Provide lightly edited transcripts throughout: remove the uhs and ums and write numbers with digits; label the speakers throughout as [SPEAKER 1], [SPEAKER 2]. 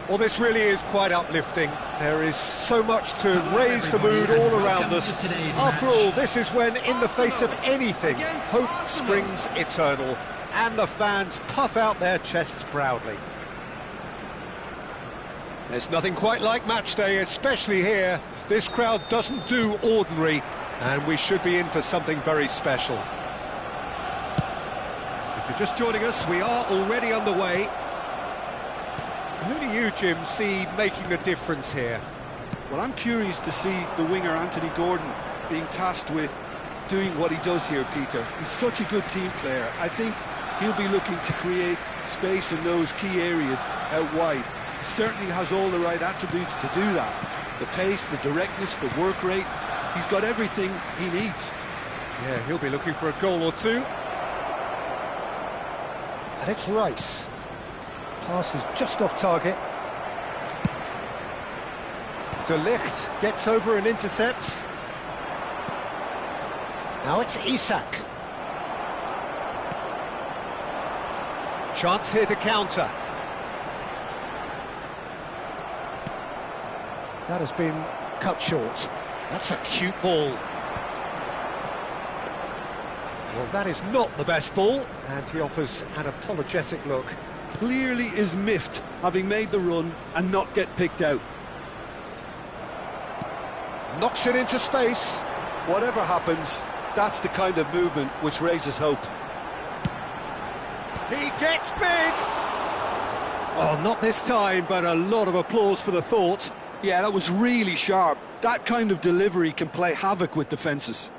[SPEAKER 1] Well, this really is quite uplifting. There is so much to raise the mood all around us. After all, this is when, in the face of anything, hope springs eternal, and the fans puff out their chests proudly. There's nothing quite like match day, especially here. This crowd doesn't do ordinary, and we should be in for something very special. If you're just joining us, we are already underway. Who do you, Jim, see making the difference here?
[SPEAKER 2] Well, I'm curious to see the winger Anthony Gordon being tasked with doing what he does here, Peter. He's such a good team player. I think he'll be looking to create space in those key areas out wide. He certainly has all the right attributes to do that. The pace, the directness, the work rate. He's got everything he needs.
[SPEAKER 1] Yeah, he'll be looking for a goal or two. And it's Rice. Pass is just off target. De Ligt gets over and intercepts. Now it's Isak. Chance here to counter. That has been cut short. That's a cute ball. Well, that is not the best ball, and he offers an apologetic look.
[SPEAKER 2] Clearly is miffed, having made the run and not get picked out.
[SPEAKER 1] Knocks it into space.
[SPEAKER 2] Whatever happens, that's the kind of movement which raises hope.
[SPEAKER 1] He gets big! Oh, not this time, but a lot of applause for the thought.
[SPEAKER 2] Yeah, that was really sharp. That kind of delivery can play havoc with defences.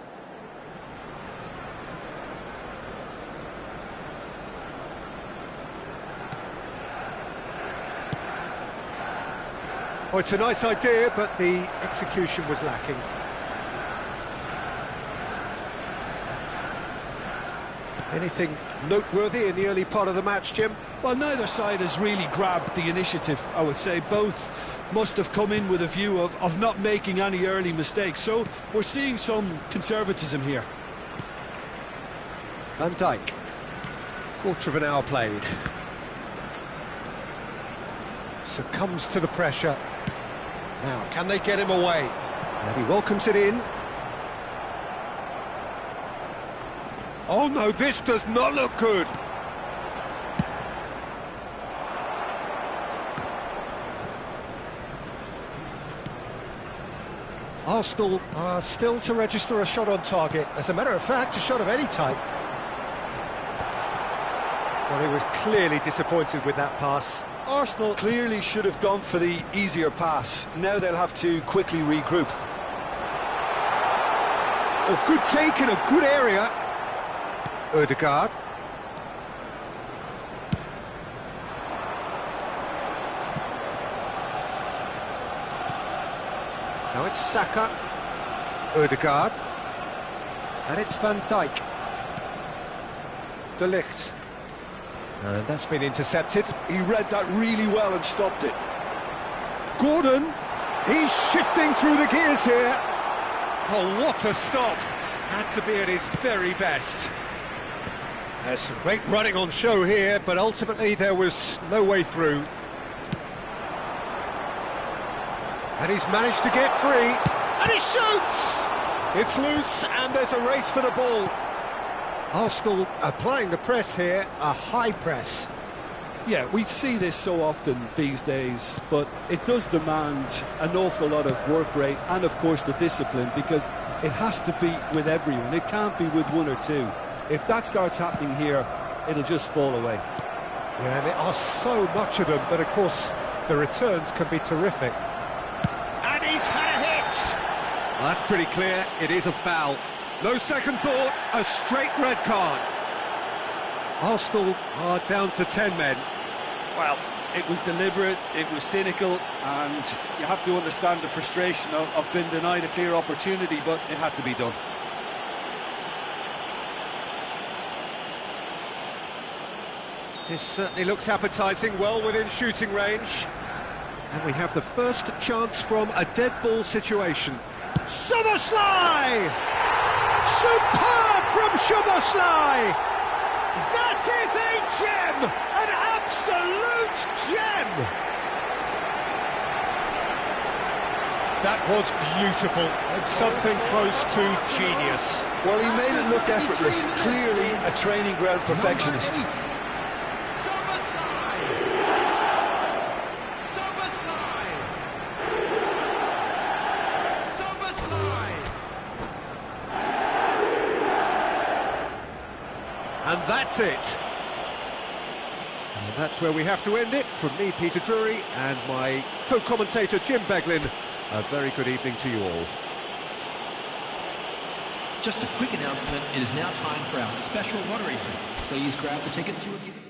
[SPEAKER 1] Oh, it's a nice idea, but the execution was lacking. Anything noteworthy in the early part of the match, Jim?
[SPEAKER 2] Well, neither side has really grabbed the initiative, I would say. Both must have come in with a view of not making any early mistakes. So we're seeing some conservatism here.
[SPEAKER 1] Van Dijk. Quarter of an hour played. Succumbs to the pressure. Now, can they get him away? And he welcomes it in. Oh no, this does not look good. Arsenal are still to register a shot on target. As a matter of fact, a shot of any type. Well, he was clearly disappointed with that pass.
[SPEAKER 2] Arsenal clearly should have gone for the easier pass. Now they'll have to quickly regroup.
[SPEAKER 1] Oh, good take in a good area. Ødegaard. Now it's Saka. Ødegaard. And it's Van Dijk. De Ligt. And that's been intercepted.
[SPEAKER 2] He read that really well and stopped it.
[SPEAKER 1] Gordon, he's shifting through the gears here. Oh, what a stop. Had to be at his very best. There's some great running on show here, but ultimately there was no way through. And he's managed to get free. And he shoots! It's loose, and there's a race for the ball. Arsenal applying the press here, a high press.
[SPEAKER 2] Yeah, we see this so often these days, but it does demand an awful lot of work rate and, of course, the discipline, because it has to be with everyone. It can't be with one or two. If that starts happening here, it'll just fall away.
[SPEAKER 1] Yeah, and there are so much of them, but, of course, the returns can be terrific. And he's had a hit! Well, that's pretty clear. It is a foul. No second thought, a straight red card. Arsenal are down to 10 men.
[SPEAKER 2] Well, it was deliberate, it was cynical, and you have to understand the frustration of being denied a clear opportunity, but it had to be done.
[SPEAKER 1] This certainly looks appetising, well within shooting range. And we have the first chance from a dead ball situation. Szoboszlai! Superb from Szoboszlai! That is a gem! An absolute gem! That was beautiful, and something close to genius.
[SPEAKER 2] Well, he made it look effortless, clearly a training ground perfectionist.
[SPEAKER 1] And that's it. And that's where we have to end it. From me, Peter Drury, and my co-commentator, Jim Beglin. A very good evening to you all.
[SPEAKER 3] Just a quick announcement, it is now time for our special lottery. Please grab the tickets you were given.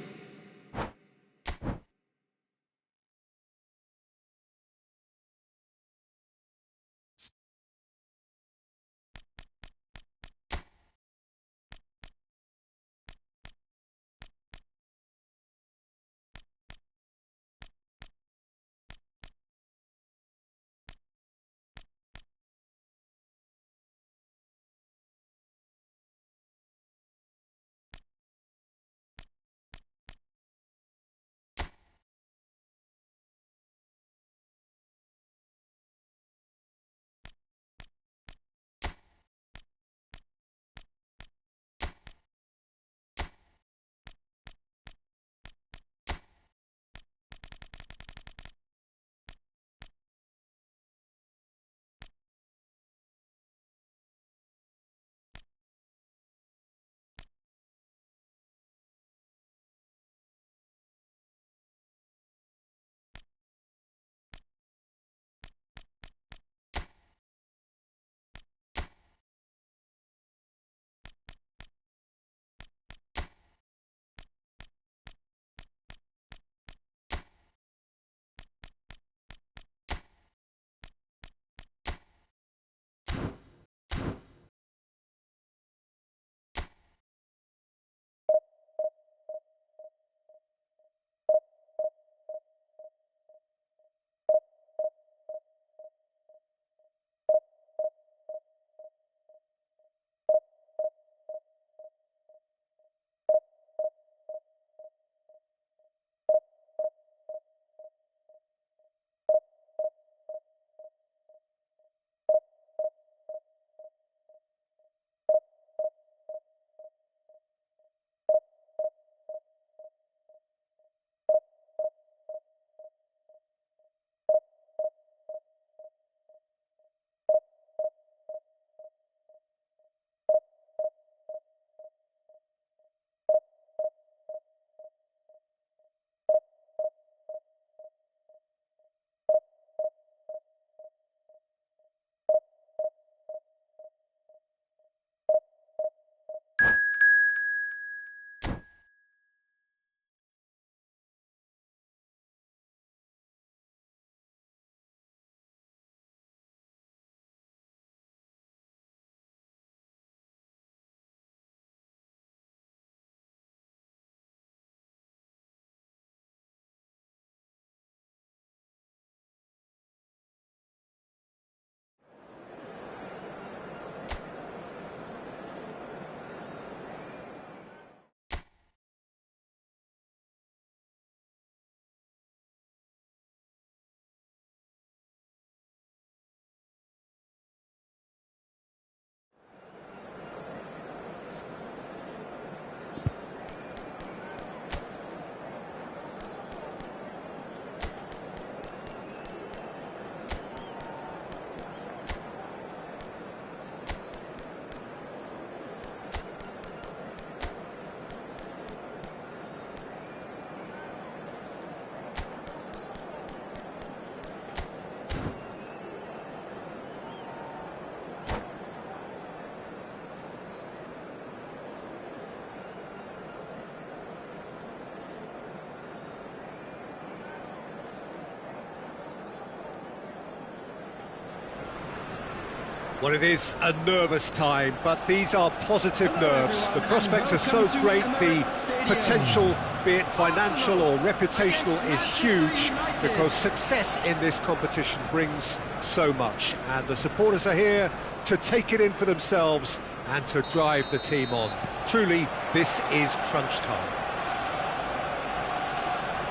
[SPEAKER 1] Well, it is a nervous time, but these are positive nerves. The prospects are so great, the potential, be it financial or reputational, is huge, because success in this competition brings so much. And the supporters are here to take it in for themselves and to drive the team on. Truly, this is crunch time.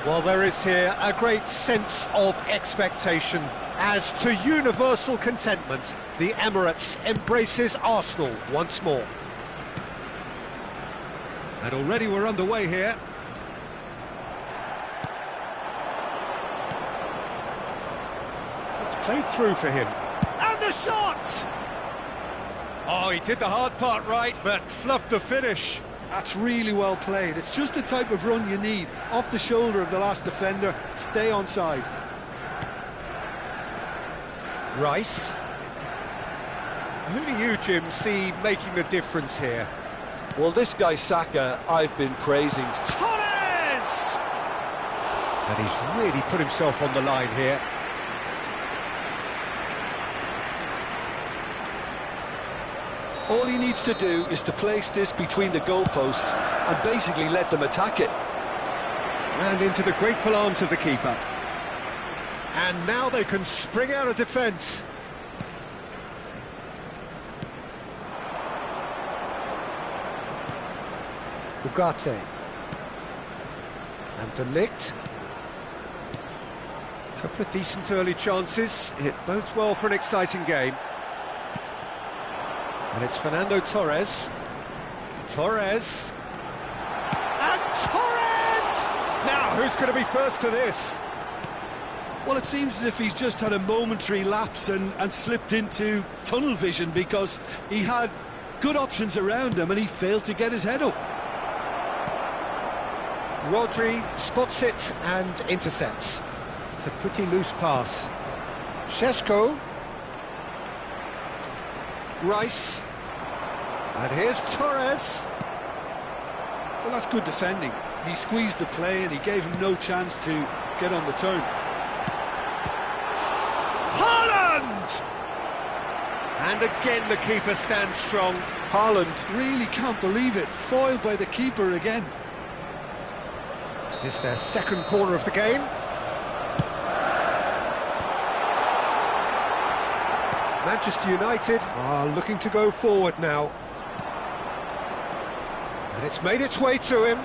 [SPEAKER 1] Well, there is here a great sense of expectation as to universal contentment. The Emirates embraces Arsenal once more. And already we're underway here. It's played through for him. And the shot! Oh, he did the hard part right, but fluffed the finish.
[SPEAKER 2] That's really well played. It's just the type of run you need. Off the shoulder of the last defender, stay onside.
[SPEAKER 1] Rice. Who do you, Jim, see making the difference here?
[SPEAKER 2] Well, this guy Saka, I've been praising.
[SPEAKER 1] Torres! And he's really put himself on the line here.
[SPEAKER 2] All he needs to do is to place this between the goalposts and basically let them attack it.
[SPEAKER 1] And into the grateful arms of the keeper. And now they can spring out of defence. Ugarte. And De Ligt. A couple of decent early chances. It bodes well for an exciting game. And it's Fernando Torres. Torres. And Torres! Now, who's going to be first to this?
[SPEAKER 2] Well, it seems as if he's just had a momentary lapse and slipped into tunnel vision, because he had good options around him and he failed to get his head up.
[SPEAKER 1] Rodri spots it and intercepts. It's a pretty loose pass. Šeško. Rice. And here's Torres.
[SPEAKER 2] Well, that's good defending. He squeezed the play and he gave him no chance to get on the turn.
[SPEAKER 1] Haaland! And again the keeper stands strong.
[SPEAKER 2] Haaland really can't believe it. Foiled by the keeper again.
[SPEAKER 1] It's their second corner of the game. Manchester United are looking to go forward now. And it's made its way to him.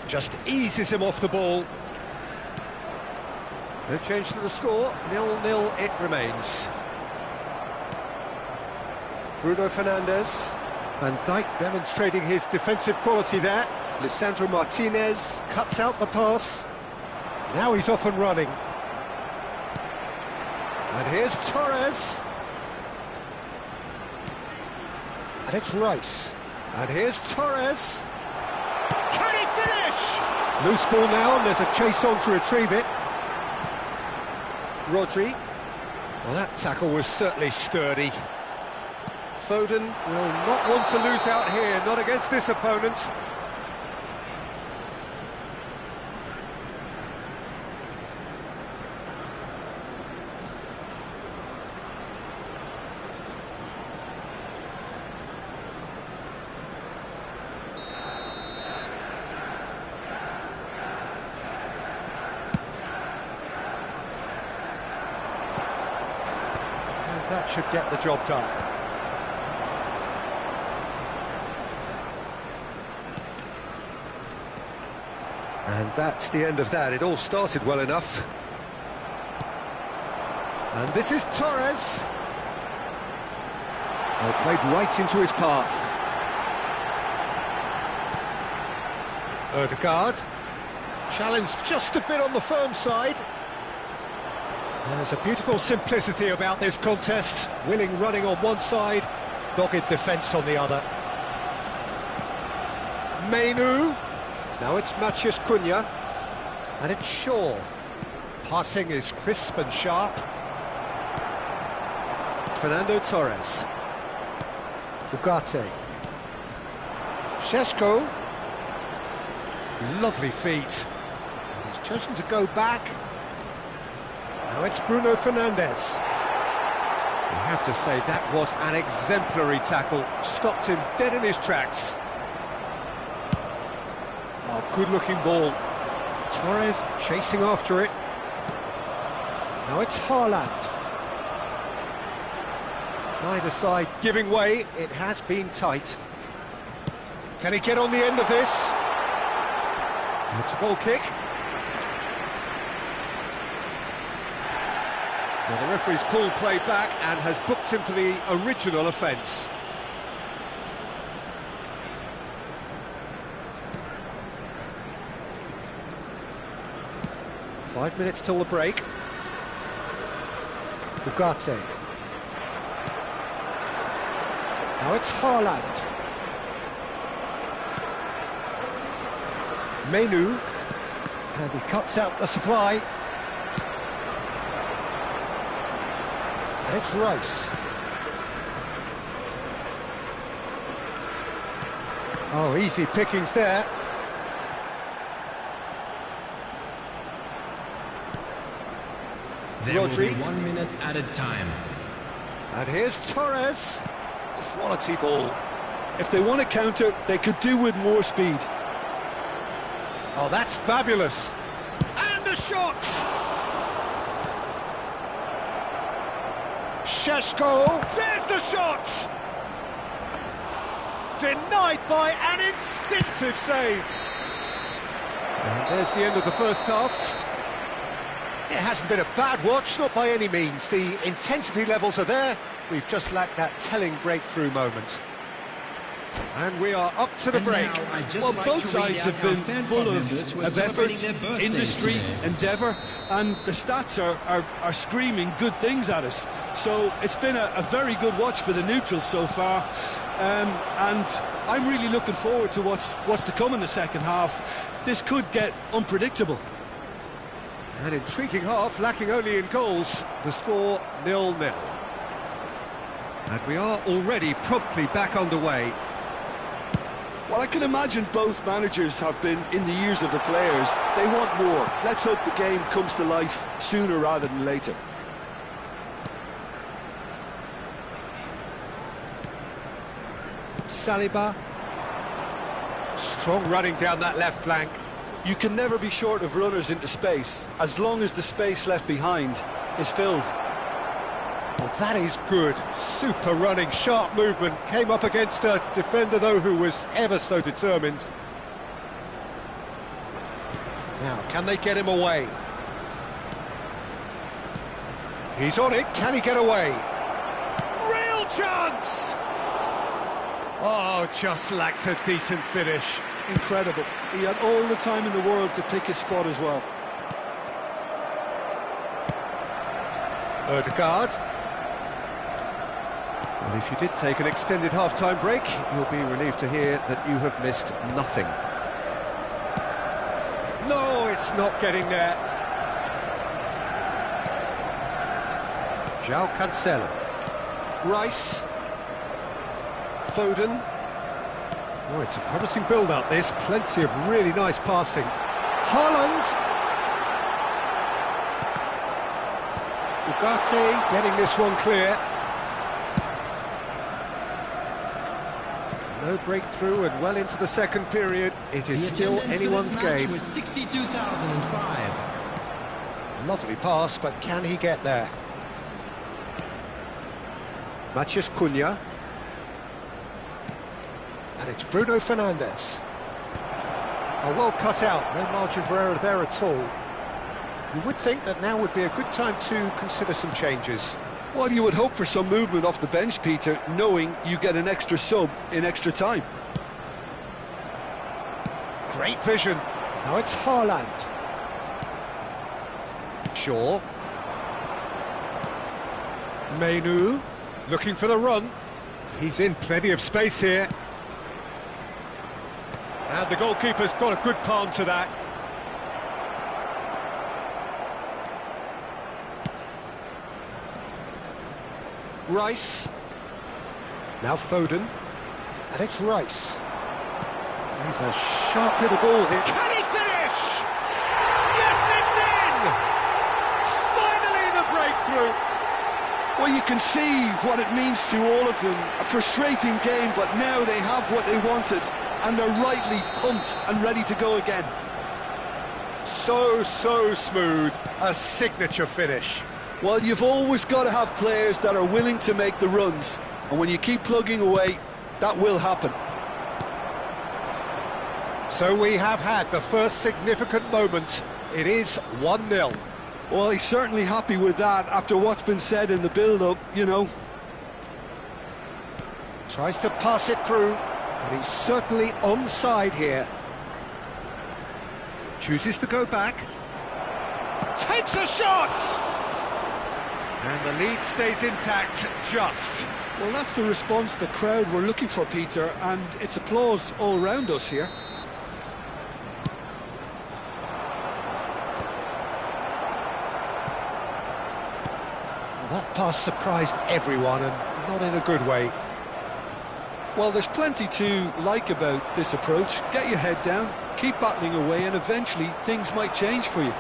[SPEAKER 1] Just eases him off the ball. No change to the score, 0-0 it remains. Bruno Fernandes. Van Dijk demonstrating his defensive quality there. Lisandro Martinez cuts out the pass. Now he's off and running. And here's Torres. And it's Rice. And here's Torres. Can he finish? Loose ball now, and there's a chase on to retrieve it. Rodri. Well, that tackle was certainly sturdy. Foden will not want to lose out here, not against this opponent. And that should get the job done. And that's the end of that. It all started well enough. And this is Torres. Well, played right into his path. Ødegaard. Challenged just a bit on the firm side. There's a beautiful simplicity about this contest. Willing running on one side, dogged defence on the other. Mainu. Now it's Matheus Cunha, and it's Shaw. Passing is crisp and sharp. Fernando Torres. Ugarte. Šeško. Lovely feet. He's chosen to go back. Now it's Bruno Fernandes. You have to say that was an exemplary tackle. Stopped him dead in his tracks. Oh, good-looking ball. Torres chasing after it. Now it's Haaland. Either side giving way, it has been tight. Can he get on the end of this? It's a goal kick. Well, the referee's pulled play back and has booked him for the original offence. Five minutes till the break. Ugarte. Now it's Haaland. Menu. And he cuts out the supply. And it's Rice. Oh, easy pickings there.
[SPEAKER 3] There will
[SPEAKER 1] Rodri.
[SPEAKER 3] be 1 minute added time.
[SPEAKER 1] And here's Torres. Quality ball.
[SPEAKER 2] If they want to counter, they could do with more speed.
[SPEAKER 1] Oh, that's fabulous. And a shot! Šeško, there's the shot! Denied by an instinctive save. And there's the end of the first half. It hasn't been a bad watch, not by any means. The intensity levels are there. We've just lacked that telling breakthrough moment. And we are up to the break.
[SPEAKER 2] Well, both sides have been full of effort, industry, endeavour, and the stats are screaming good things at us. So it's been a very good watch for the neutrals so far, and I'm really looking forward to what's to come in the second half. This could get unpredictable.
[SPEAKER 1] An intriguing half, lacking only in goals. The score 0-0. And we are already promptly back underway.
[SPEAKER 2] Well, I can imagine both managers have been in the ears of the players. They want more. Let's hope the game comes to life sooner rather than later.
[SPEAKER 1] Saliba. Strong running down that left flank.
[SPEAKER 2] You can never be short of runners into space, as long as the space left behind is filled.
[SPEAKER 1] Well, that is good. Super running, sharp movement. Came up against a defender, though, who was ever so determined. Now, can they get him away? He's on it. Can he get away? Real chance! Oh, just lacked a decent finish.
[SPEAKER 2] Incredible. He had all the time in the world to pick his spot as well.
[SPEAKER 1] Ødegaard. Well, if you did take an extended half-time break, you'll be relieved to hear that you have missed nothing. No, it's not getting there. João Cancelo. Rice. Foden. Oh, it's a promising build-up, this. Plenty of really nice passing. Haaland. Ugarte getting this one clear. No breakthrough and well into the second period. It is still anyone's game.
[SPEAKER 3] Was 62,005.
[SPEAKER 1] Lovely pass, but can he get there? Matheus Cunha. And it's Bruno Fernandes. Oh, well cut out, no margin for error there at all. You would think that now would be a good time to consider some changes.
[SPEAKER 2] Well, you would hope for some movement off the bench, Peter, knowing you get an extra sub in extra time.
[SPEAKER 1] Great vision. Now it's Haaland. Shaw. Menu, looking for the run. He's in plenty of space here. And the goalkeeper's got a good palm to that. Rice. Now Foden. And it's Rice. He's a sharp little ball here. Can he finish? Yes, it's in! Finally the breakthrough.
[SPEAKER 2] Well, you can see what it means to all of them. A frustrating game, but now they have what they wanted, and they're rightly pumped and ready to go again.
[SPEAKER 1] So smooth. A signature finish.
[SPEAKER 2] Well, you've always got to have players that are willing to make the runs, and when you keep plugging away, that will happen.
[SPEAKER 1] So we have had the first significant moment. It is 1-0.
[SPEAKER 2] Well, he's certainly happy with that after what's been said in the build-up, you know.
[SPEAKER 1] Tries to pass it through, and he's certainly onside here. Chooses to go back. Takes a shot! And the lead stays intact, just.
[SPEAKER 2] Well, that's the response the crowd were looking for, Peter, and it's applause all round us here.
[SPEAKER 1] That pass surprised everyone, and not in a good way.
[SPEAKER 2] Well, there's plenty to like about this approach. Get your head down, keep battling away, and eventually things might change for you.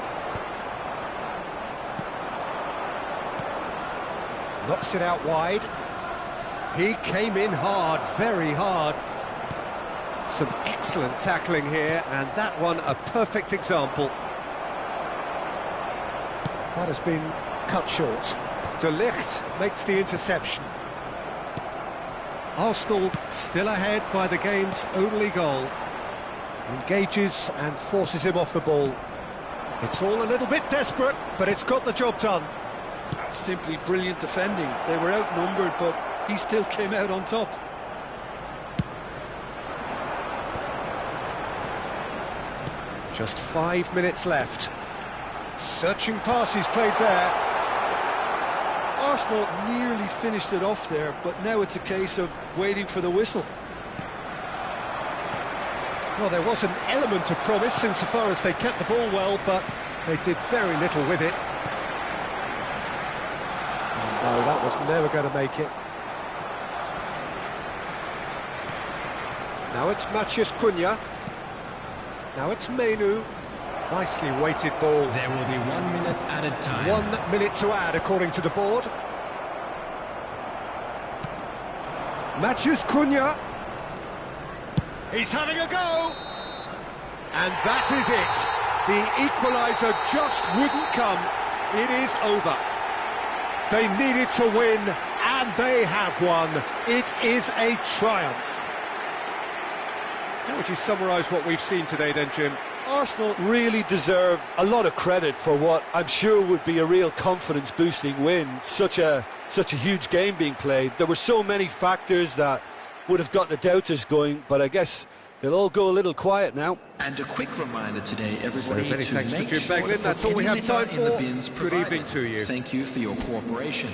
[SPEAKER 1] Knocks it out wide. He came in hard, very hard. Some excellent tackling here, and that one a perfect example. That has been cut short. De Ligt makes the interception. Arsenal still ahead by the game's only goal. Engages and forces him off the ball. It's all a little bit desperate, but it's got the job done.
[SPEAKER 2] That's simply brilliant defending. They were outnumbered, but he still came out on top.
[SPEAKER 1] Just 5 minutes left. Searching passes played there.
[SPEAKER 2] Arsenal nearly finished it off there, but now it's a case of waiting for the whistle.
[SPEAKER 1] Well, there was an element of promise insofar as they kept the ball well, but they did very little with it. No, that was never going to make it. Now it's Matheus Cunha. Now it's Menu. Nicely weighted ball.
[SPEAKER 3] There will be 1 minute added time.
[SPEAKER 1] 1 minute to add, according to the board. Matheus Cunha. He's having a go. And that is it. The equaliser just wouldn't come. It is over. They needed to win, and they have won. It is a triumph. How would you summarise what we've seen today then, Jim?
[SPEAKER 2] Arsenal really deserve a lot of credit for what I'm sure would be a real confidence-boosting win. Such a huge game being played. There were so many factors that would have got the doubters going, but I guess they'll all go a little quiet now.
[SPEAKER 3] And a quick reminder today, everybody,
[SPEAKER 1] so many thanks to Jim
[SPEAKER 3] sure
[SPEAKER 1] Beglin. That's all we have time for. Good evening to you.
[SPEAKER 3] Thank you for your cooperation.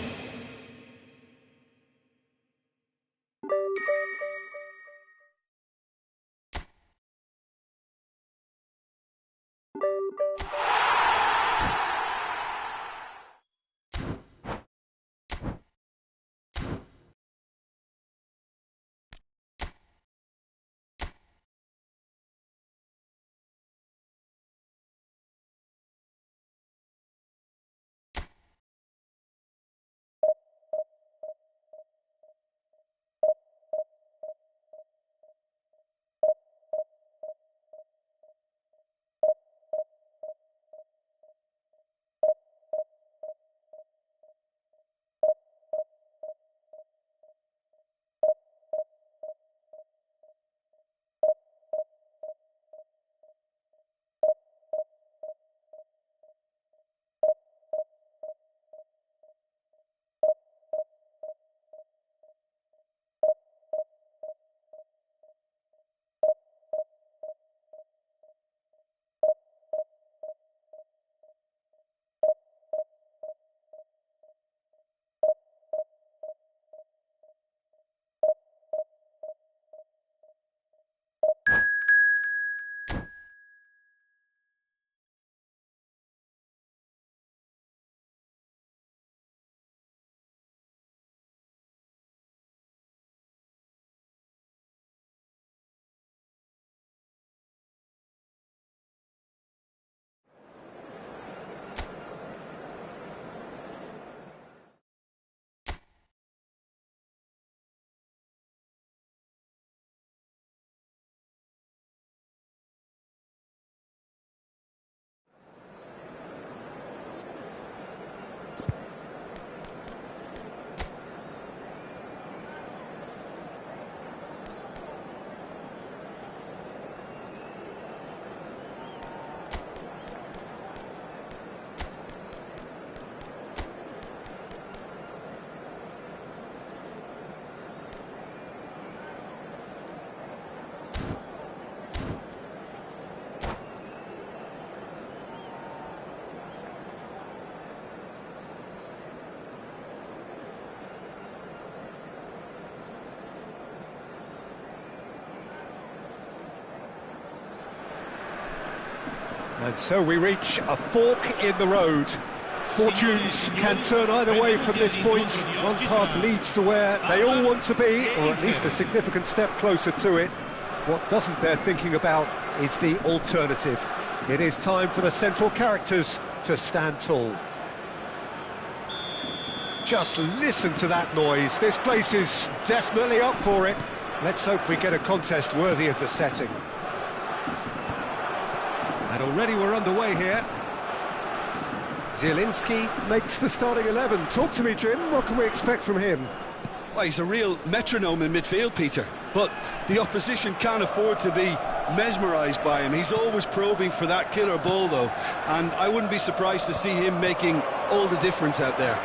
[SPEAKER 1] And so we reach a fork in the road. Fortunes can turn either way from this point. One path leads to where they all want to be, or at least a significant step closer to it. What doesn't bear thinking about is the alternative. It is time for the central characters to stand tall. Just listen to that noise. This place is definitely up for it. Let's hope we get a contest worthy of the setting. And already we're underway here. Zielinski makes the starting 11. Talk to me, Jim. What can we expect from him?
[SPEAKER 2] Well, he's a real metronome in midfield, Peter. But the opposition can't afford to be mesmerised by him. He's always probing for that killer ball, though. And I wouldn't be surprised to see him making all the difference out there.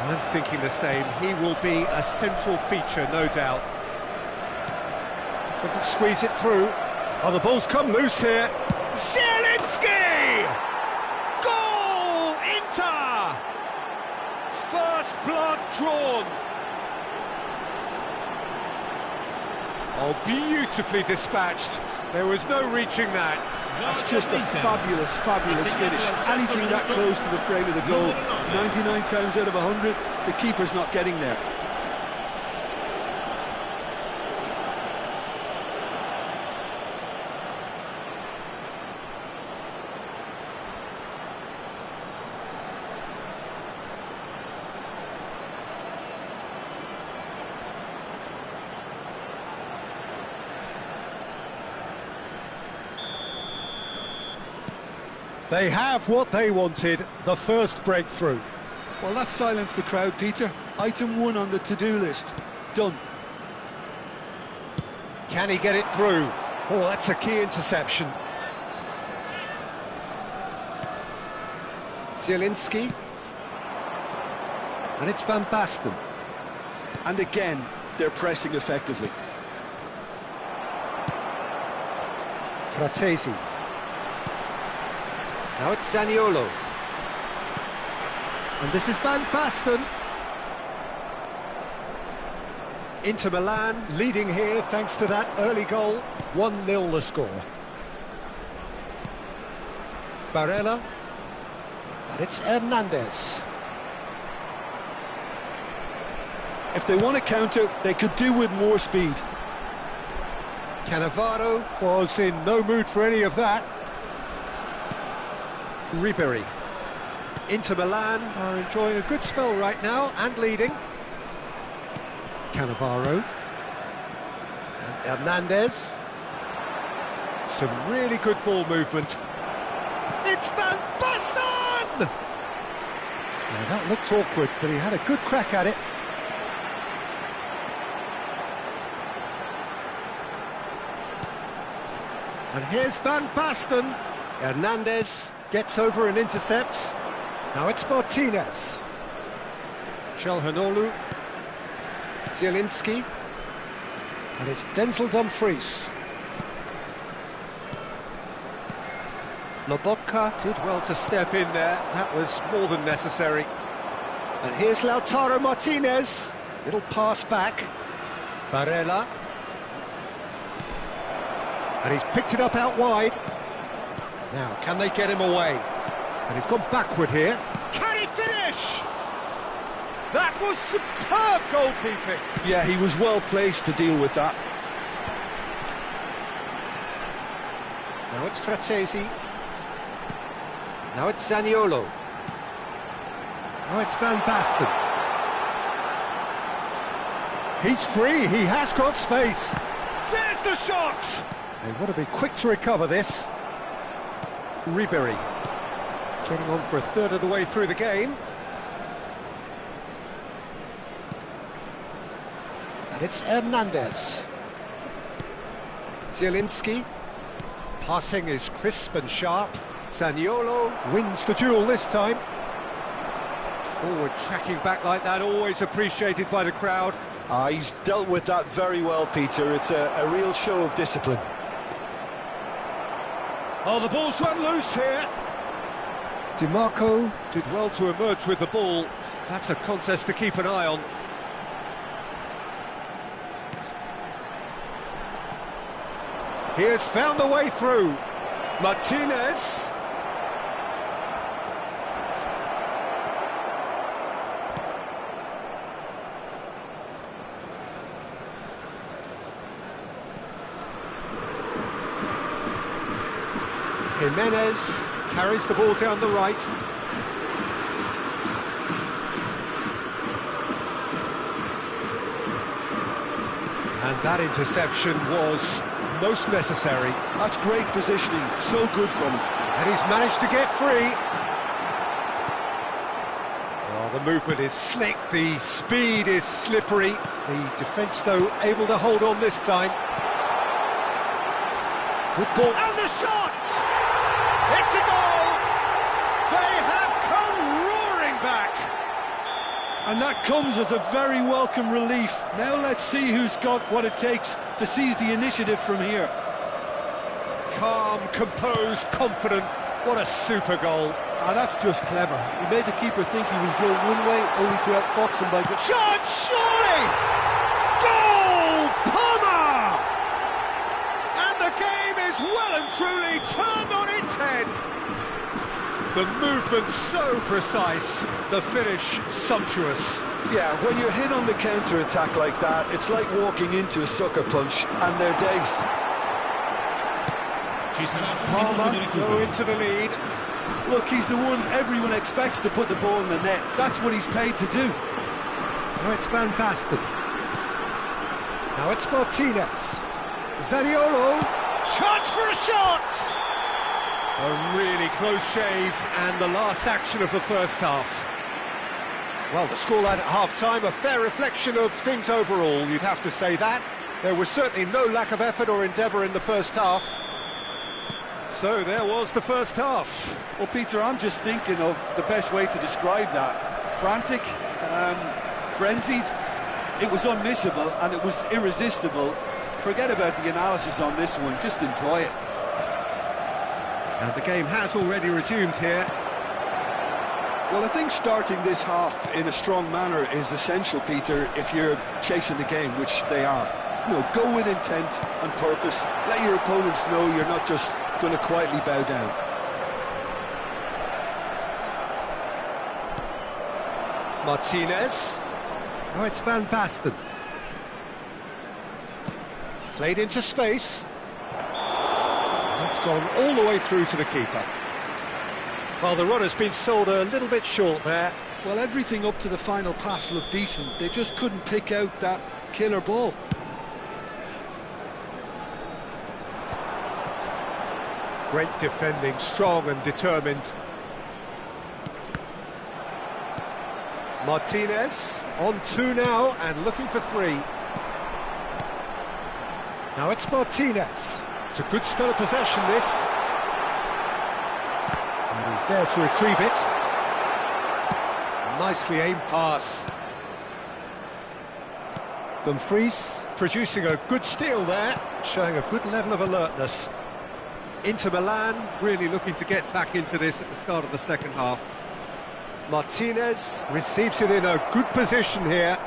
[SPEAKER 1] I'm thinking the same. He will be a central feature, no doubt. Couldn't squeeze it through. Oh, the ball's come loose here. Zielinski! Goal! Inter! First blood drawn. Oh, beautifully dispatched. There was no reaching that.
[SPEAKER 2] That's just a fabulous, fabulous finish. Anything that close to the frame of the goal, 99 times out of 100, the keeper's not getting there.
[SPEAKER 1] They have what they wanted, the first breakthrough.
[SPEAKER 2] Well, that silenced the crowd, Peter. Item 1 on the to-do list. Done.
[SPEAKER 1] Can he get it through? Oh, that's a key interception. Zielinski. And it's Van Basten.
[SPEAKER 2] And again, they're pressing effectively.
[SPEAKER 1] Fratesi. Now it's Zaniolo. And this is Van Basten. Inter Milan leading here thanks to that early goal. 1-0 the score. Barella. And it's Hernandez.
[SPEAKER 2] If they want to counter, they could do with more speed.
[SPEAKER 1] Cannavaro was in no mood for any of that. Ribery. Inter Milan are enjoying a good spell right now and leading. Cannavaro. And Hernandez. Some really good ball movement. It's Van Basten! Now that looked awkward, but he had a good crack at it. And here's Van Basten. Hernandez gets over and intercepts. Now it's Martinez. Çalhanoğlu. Zielinski. And it's Denzel Dumfries. Lobotka did well to step in there. That was more than necessary. And here's Lautaro Martinez. Little pass back. Barella. And he's picked it up out wide. Now, can they get him away? And he's gone backward here. Can he finish? That was superb goalkeeping.
[SPEAKER 2] Yeah, he was well placed to deal with that.
[SPEAKER 1] Now it's Fratesi. Now it's Zaniolo. Now it's Van Basten. He's free, he has got space. There's the shot! They want to be quick to recover this. Ribery. Getting on for a third of the way through the game. And it's Hernandez. Zielinski. Passing is crisp and sharp. Zaniolo wins the duel this time. Forward tracking back like that, always appreciated by the crowd.
[SPEAKER 2] He's dealt with that very well, Peter. It's a real show of discipline.
[SPEAKER 1] Oh, the ball's run loose here. DiMarco did well to emerge with the ball. That's a contest to keep an eye on. He has found the way through. Martinez. Jimenez carries the ball down the right. And that interception was most necessary.
[SPEAKER 2] That's great positioning, so good from him.
[SPEAKER 1] And he's managed to get free. Oh, the movement is slick, the speed is slippery. The defence, though, able to hold on this time. Good ball. And the shot! It's a goal! They have come roaring back!
[SPEAKER 2] And that comes as a very welcome relief. Now let's see who's got what it takes to seize the initiative from here.
[SPEAKER 1] Calm, composed, confident. What a super goal.
[SPEAKER 2] Ah, that's just clever. He made the keeper think he was going one way, only to outfox him by...
[SPEAKER 1] Shot, surely! Goal! Palmer! And the game is well and truly turned on its head. The movement so precise, the finish sumptuous.
[SPEAKER 2] Yeah, when you're hit on the counter-attack like that, it's like walking into a sucker punch, and they're dazed.
[SPEAKER 1] Palmer go into the lead.
[SPEAKER 2] Look, he's the one everyone expects to put the ball in the net. That's what he's paid to do.
[SPEAKER 1] Now it's Van Basten. Now it's Martinez. Zaniolo. Chance for a shot! A really close shave, and the last action of the first half. Well, the scoreline at half-time, a fair reflection of things overall, you'd have to say that. There was certainly no lack of effort or endeavour in the first half. So there was the first half.
[SPEAKER 2] Well, Peter, I'm just thinking of the best way to describe that. Frantic, frenzied. It was unmissable and it was irresistible. Forget about the analysis on this one, just enjoy it.
[SPEAKER 1] And the game has already resumed here.
[SPEAKER 2] Well, I think starting this half in a strong manner is essential, Peter, if you're chasing the game, which they are. You know, go with intent and purpose. Let your opponents know you're not just going to quietly bow down.
[SPEAKER 1] Martinez. Now it's Van Basten. Played into space. That's gone all the way through to the keeper. Well, the runner's been sold a little bit short there.
[SPEAKER 2] Well, everything up to the final pass looked decent. They just couldn't pick out that killer ball.
[SPEAKER 1] Great defending, strong and determined. Martinez on 2 now and looking for 3. Now it's Martinez. It's a good spell of possession, this. And he's there to retrieve it. Nicely aimed pass. Dumfries producing a good steal there, showing a good level of alertness. Inter Milan really looking to get back into this at the start of the second half. Martinez receives it in a good position here.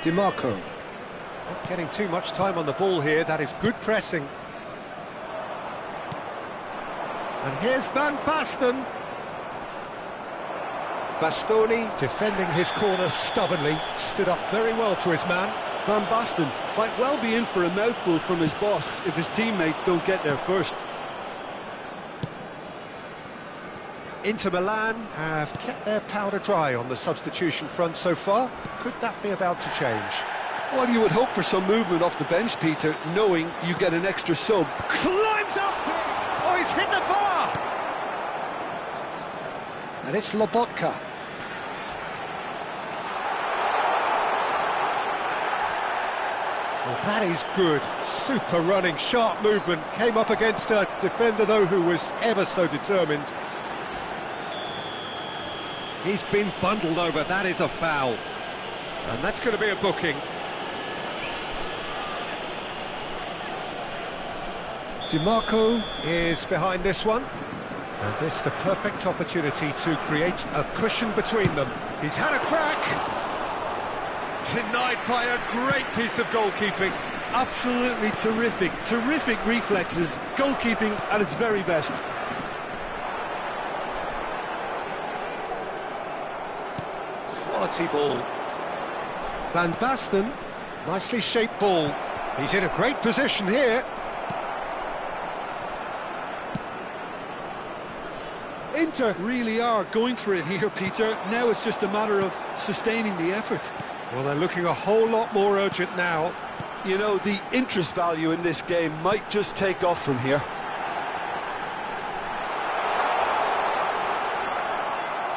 [SPEAKER 1] DiMarco. Not getting too much time on the ball here, that is good pressing. And here's Van Basten. Bastoni defending his corner stubbornly, stood up very well to his man.
[SPEAKER 2] Van Basten might well be in for a mouthful from his boss if his teammates don't get there first.
[SPEAKER 1] Inter Milan have kept their powder dry on the substitution front so far. Could that be about to change?
[SPEAKER 2] Well, you would hope for some movement off the bench, Peter, knowing you get an extra sub.
[SPEAKER 1] Climbs up! Oh, he's hit the bar! And it's Lobotka. Well, that is good. Super running, sharp movement. Came up against a defender, though, who was ever so determined. He's been bundled over. That is a foul. And that's going to be a booking. DiMarco is behind this one. And this the perfect opportunity to create a cushion between them. He's had a crack. Denied by a great piece of goalkeeping.
[SPEAKER 2] Absolutely terrific, terrific reflexes. Goalkeeping at its very best.
[SPEAKER 1] Quality ball. Van Basten, nicely shaped ball. He's in a great position here.
[SPEAKER 2] Inter really are going for it here, Peter. Now it's just a matter of sustaining the effort.
[SPEAKER 1] Well, they're looking a whole lot more urgent now.
[SPEAKER 2] You know, the interest value in this game might just take off from here.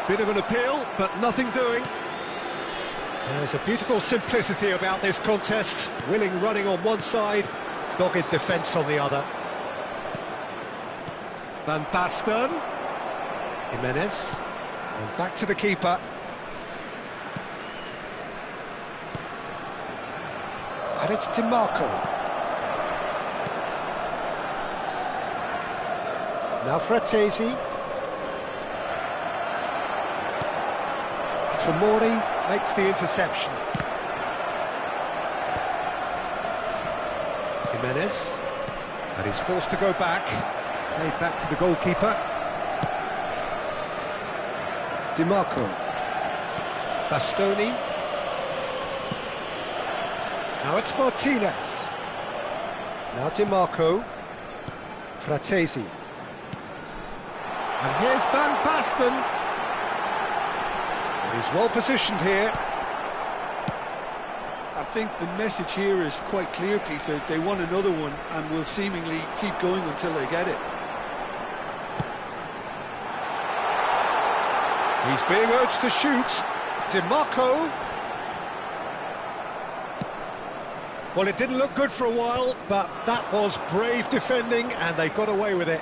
[SPEAKER 1] Bit of an appeal, but nothing doing. There's a beautiful simplicity about this contest. Willing running on one side, dogged defence on the other. Van Basten. Jimenez. And back to the keeper. And it's DiMarco. Now Fratesi. Tomori makes the interception. Jimenez. And he's forced to go back. Played back to the goalkeeper. DiMarco. Bastoni. Now it's Martinez. Now DiMarco. Fratesi. And here's Van Basten. He's well positioned here.
[SPEAKER 2] I think the message here is quite clear, Peter. They want another one and will seemingly keep going until they get it.
[SPEAKER 1] He's being urged to shoot. DiMarco. Well, it didn't look good for a while, but that was brave defending and they got away with it.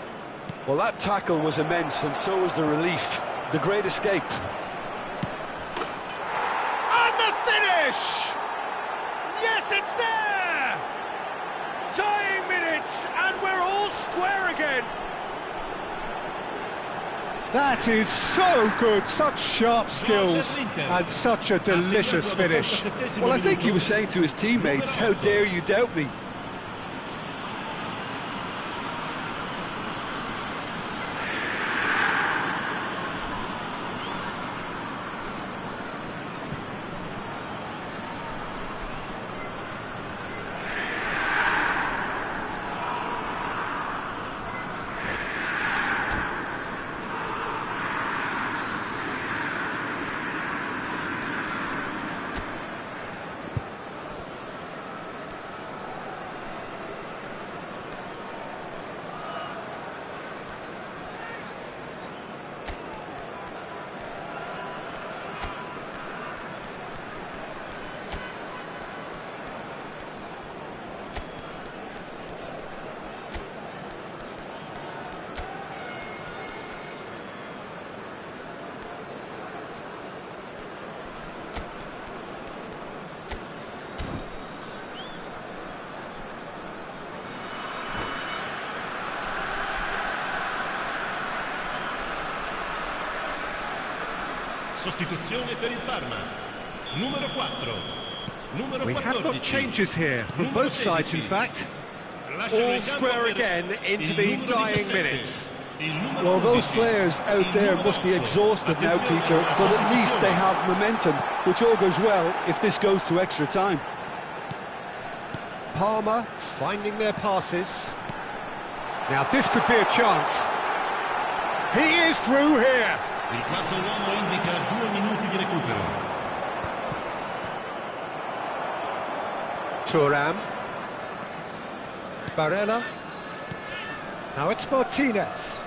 [SPEAKER 2] Well, that tackle was immense, and so was the relief. The great escape.
[SPEAKER 1] And the finish! Yes, it's there! Dying minutes, and we're all square again. That is so good, such sharp skills, and such a delicious finish.
[SPEAKER 2] Well, I think he was saying to his teammates, how dare you doubt me?
[SPEAKER 4] Sostituzione per il Parma. Numero 4. Numero 14.
[SPEAKER 1] We have got changes here from both sides, in fact. All square again into the dying minutes.
[SPEAKER 2] Well, those players out there must be exhausted now, Peter, but at least they have momentum, which all goes well if this goes to extra time.
[SPEAKER 1] Palmer finding their passes. Now this could be a chance. He is through here.
[SPEAKER 4] Il quarto uomo indica 2 minuti di recupero.
[SPEAKER 1] Thuram. Barella. Now it's Martinez.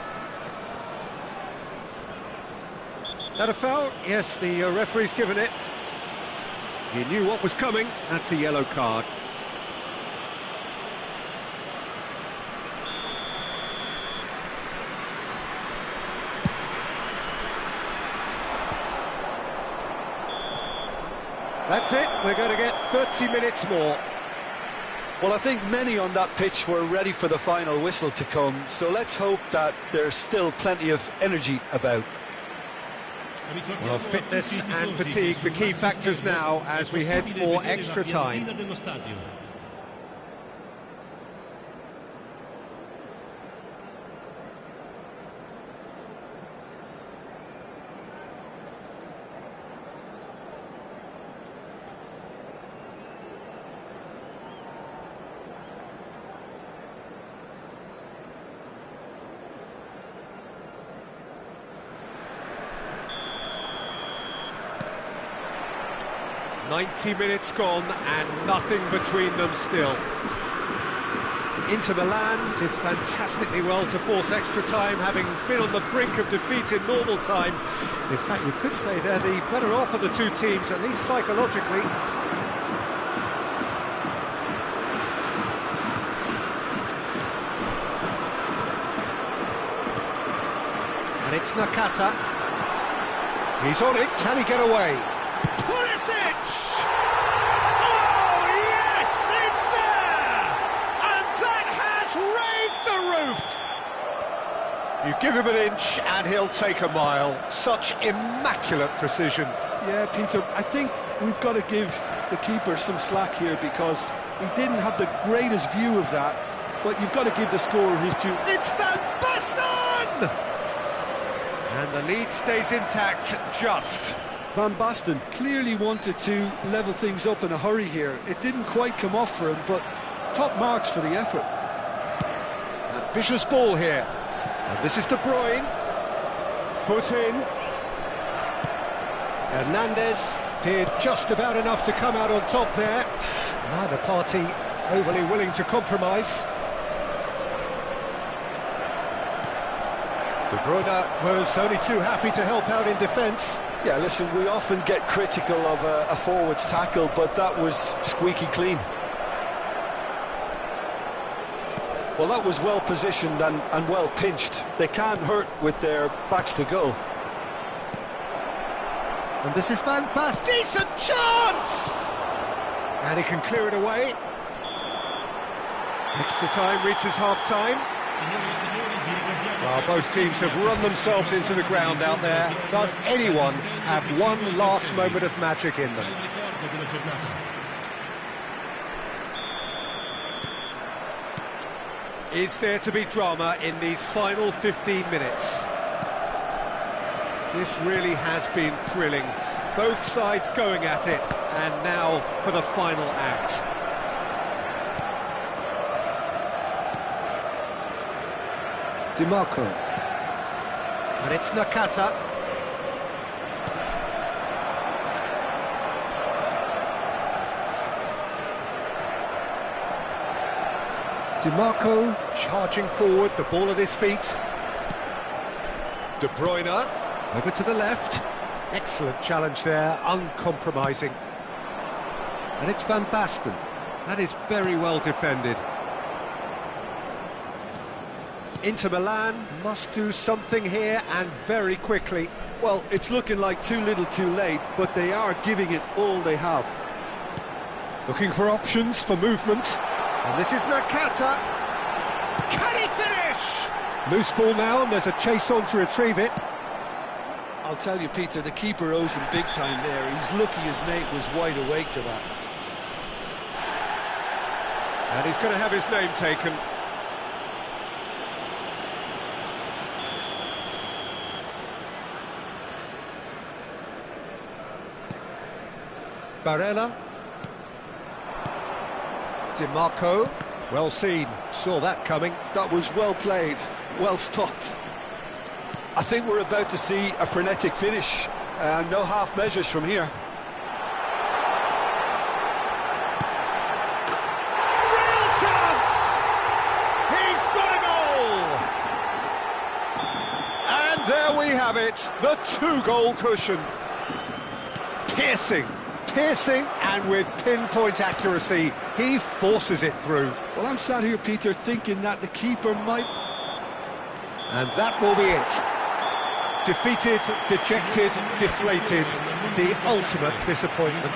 [SPEAKER 1] That a foul? Yes, the referee's given it. He knew what was coming. That's a yellow card. That's it, we're going to get 30 minutes more.
[SPEAKER 2] Well, I think many on that pitch were ready for the final whistle to come, so let's hope that there's still plenty of energy about.
[SPEAKER 1] Well, fitness and fatigue, the key factors now as we head for extra time. 90 minutes gone and nothing between them still. Inter Milan did fantastically well to force extra time, having been on the brink of defeat in normal time. In fact, you could say they're the better off of the two teams, at least psychologically. And it's Nakata. He's on it, can he get away? Pulisic! Oh, yes, it's there! And that has raised the roof! You give him an inch and he'll take a mile. Such immaculate precision.
[SPEAKER 2] Yeah, Peter, I think we've got to give the keeper some slack here because he didn't have the greatest view of that, but you've got to give the scorer his due.
[SPEAKER 1] It's Van Basten! And the lead stays intact, just.
[SPEAKER 2] Van Basten clearly wanted to level things up in a hurry here. It didn't quite come off for him, but top marks for the effort.
[SPEAKER 1] Ambitious ball here. And this is De Bruyne. Foot in. Hernandez did just about enough to come out on top there. Neither party overly willing to compromise. De Bruyne was only too happy to help out in defence.
[SPEAKER 2] Yeah, listen, we often get critical of a forward's tackle, but that was squeaky clean. Well, that was well positioned and well pinched. They can't hurt with their backs to goal.
[SPEAKER 1] And this is Van Basten. Decent chance! And he can clear it away. Extra time reaches half-time. Well, both teams have run themselves into the ground out there. Does anyone have one last moment of magic in them? Is there to be drama in these final 15 minutes? This really has been thrilling. Both sides going at it, and now for the final act. DiMarco. And it's Nakata. DiMarco charging forward, the ball at his feet. De Bruyne over to the left. Excellent challenge there, uncompromising. And it's Van Basten. That is very well defended. Inter Milan must do something here, and very quickly.
[SPEAKER 2] Well, it's looking like too little too late, but they are giving it all they have.
[SPEAKER 1] Looking for options for movement. And this is Nakata. Can he finish? Loose ball now, and there's a chase on to retrieve it.
[SPEAKER 2] I'll tell you, Peter, the keeper owes him big time there. He's lucky his mate was wide awake to that.
[SPEAKER 1] And he's going to have his name taken. Barella. DiMarco. Well seen. Saw that coming.
[SPEAKER 2] That was well played. Well stopped. I think we're about to see a frenetic finish. No half measures from here.
[SPEAKER 1] Real chance! He's got a goal! And there we have it. The two-goal cushion. Piercing, and with pinpoint accuracy, he forces it through.
[SPEAKER 2] Well, I'm sat here, Peter, thinking that the keeper might...
[SPEAKER 1] And that will be it. Defeated, dejected, deflated, the ultimate disappointment.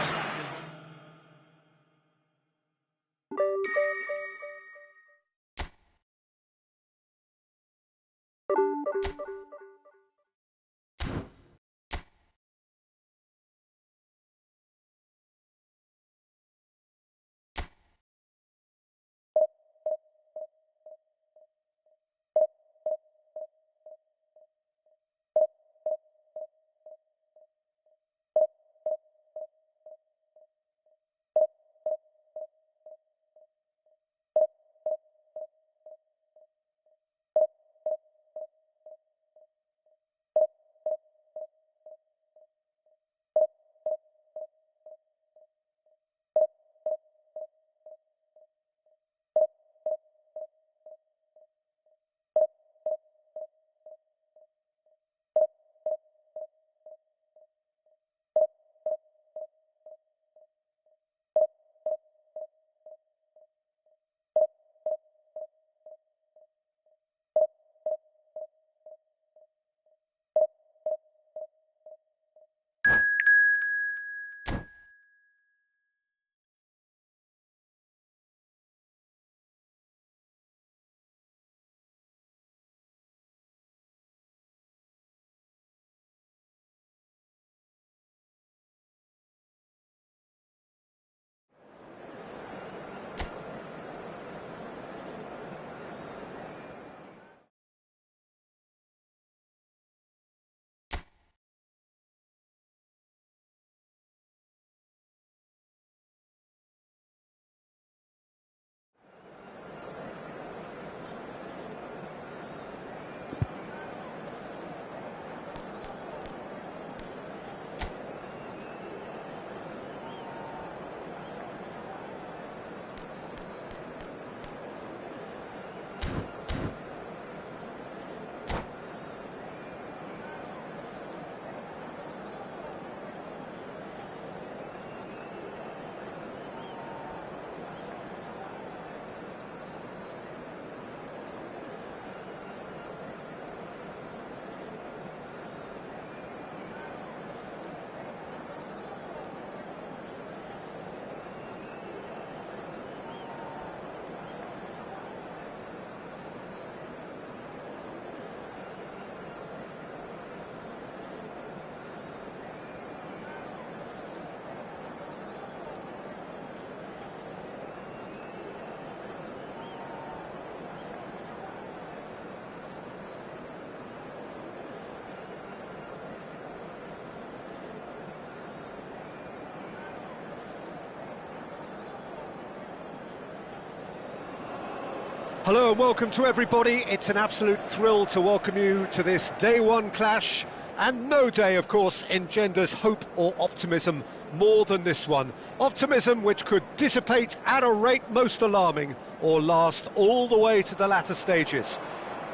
[SPEAKER 1] Hello and welcome to everybody. It's an absolute thrill to welcome you to this day one clash. And no day, of course, engenders hope or optimism more than this one. Optimism which could dissipate at a rate most alarming or last all the way to the latter stages.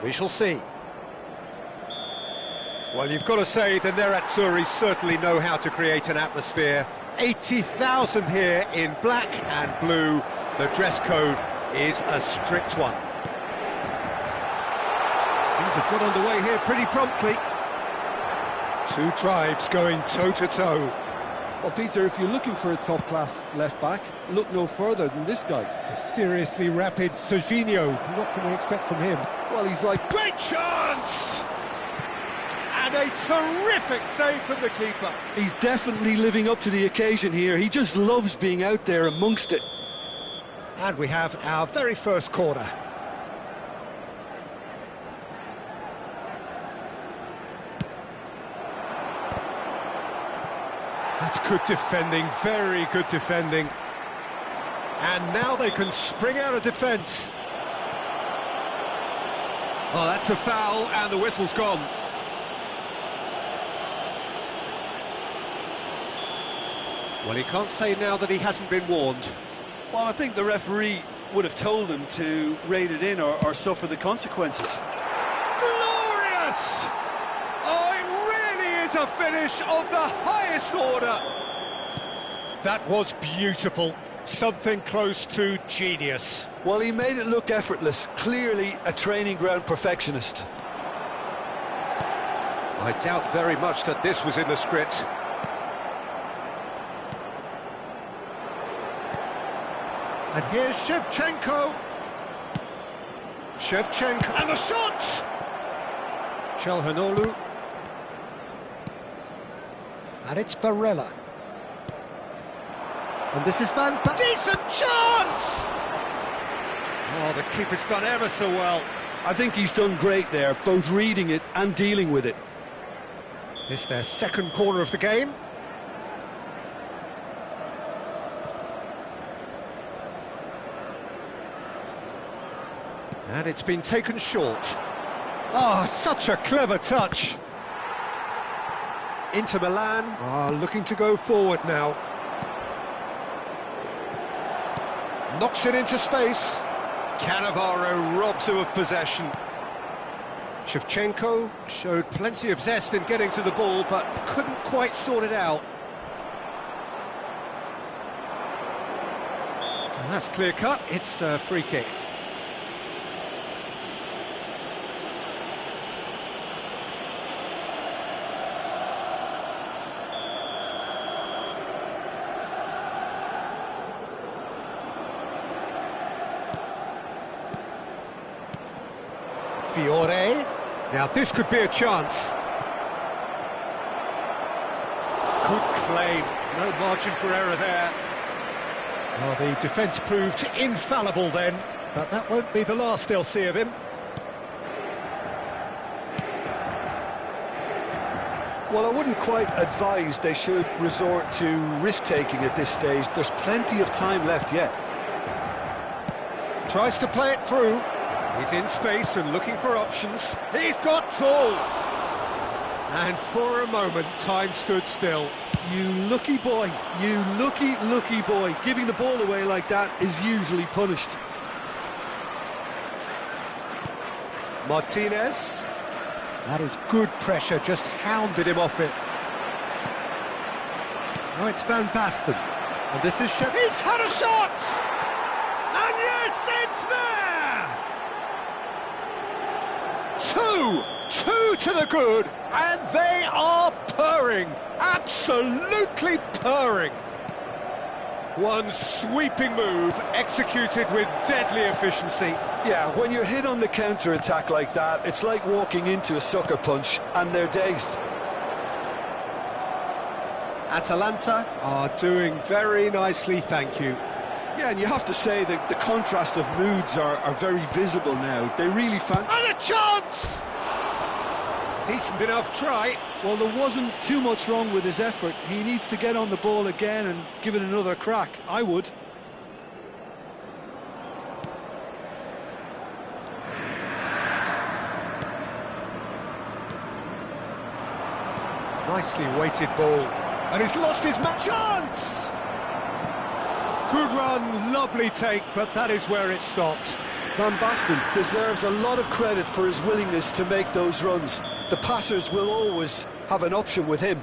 [SPEAKER 1] We shall see. Well, you've got to say the Nerazzurri certainly know how to create an atmosphere. 80,000 here in black and blue. The dress code is a strict one. Things have got underway here pretty promptly. Two tribes going toe-to-toe.
[SPEAKER 2] Well, Peter, if you're looking for a top-class left-back, look no further than this guy.
[SPEAKER 1] The seriously rapid Serginho. What can we expect from him?
[SPEAKER 2] Well, he's like...
[SPEAKER 1] Great chance! And a terrific save from the keeper.
[SPEAKER 2] He's definitely living up to the occasion here. He just loves being out there amongst it.
[SPEAKER 1] And we have our very first corner. That's good defending, very good defending. And now they can spring out of defence. Oh, that's a foul, and the whistle's gone. Well, he can't say now that he hasn't been warned.
[SPEAKER 2] Well, I think the referee would have told him to rate it in or suffer the consequences.
[SPEAKER 1] Glorious! Oh, it really is a finish of the highest order. That was beautiful. Something close to genius.
[SPEAKER 2] Well, he made it look effortless. Clearly a training ground perfectionist.
[SPEAKER 1] I doubt very much that this was in the script. And here's Shevchenko. Shevchenko, and the shot! Çalhanoğlu. And it's Barella. And this is Van Basten. Decent chance! Oh, the keeper's done ever so well.
[SPEAKER 2] I think he's done great there, both reading it and dealing with it.
[SPEAKER 1] This is their second corner of the game. And it's been taken short. Oh, such a clever touch. Inter Milan are looking to go forward now. Knocks it into space. Cannavaro robs him of possession. Shevchenko showed plenty of zest in getting to the ball, but couldn't quite sort it out. And that's clear cut. It's a free kick. Fiore. Now this could be a chance. Good claim, no margin for error there. Oh, the defence proved infallible then, but that won't be the last they'll see of him.
[SPEAKER 2] Well, I wouldn't quite advise they should resort to risk-taking at this stage. There's plenty of time left yet.
[SPEAKER 1] Tries to play it through. He's in space and looking for options. He's got tall! And for a moment, time stood still.
[SPEAKER 2] You lucky boy, you lucky boy. Giving the ball away like that is usually punished.
[SPEAKER 1] Martinez. That is good pressure, just hounded him off it. Now it's Van Basten. And this is Shep. He's had a shot! And yes, it's there! Two to the good, and they are purring, absolutely purring. One sweeping move, executed with deadly efficiency.
[SPEAKER 2] Yeah, when you're hit on the counter-attack like that, it's like walking into a sucker punch, and they're dazed.
[SPEAKER 1] Atalanta are doing very nicely, thank you.
[SPEAKER 2] Yeah, and you have to say that the contrast of moods are very visible now. They really
[SPEAKER 1] And a chance! Decent enough try.
[SPEAKER 2] Well, there wasn't too much wrong with his effort. He needs to get on the ball again and give it another crack. I would.
[SPEAKER 1] Nicely weighted ball. And he's lost his match chance! Good run, lovely take, but that is where it stopped.
[SPEAKER 2] Van Basten deserves a lot of credit for his willingness to make those runs. The passers will always have an option with him.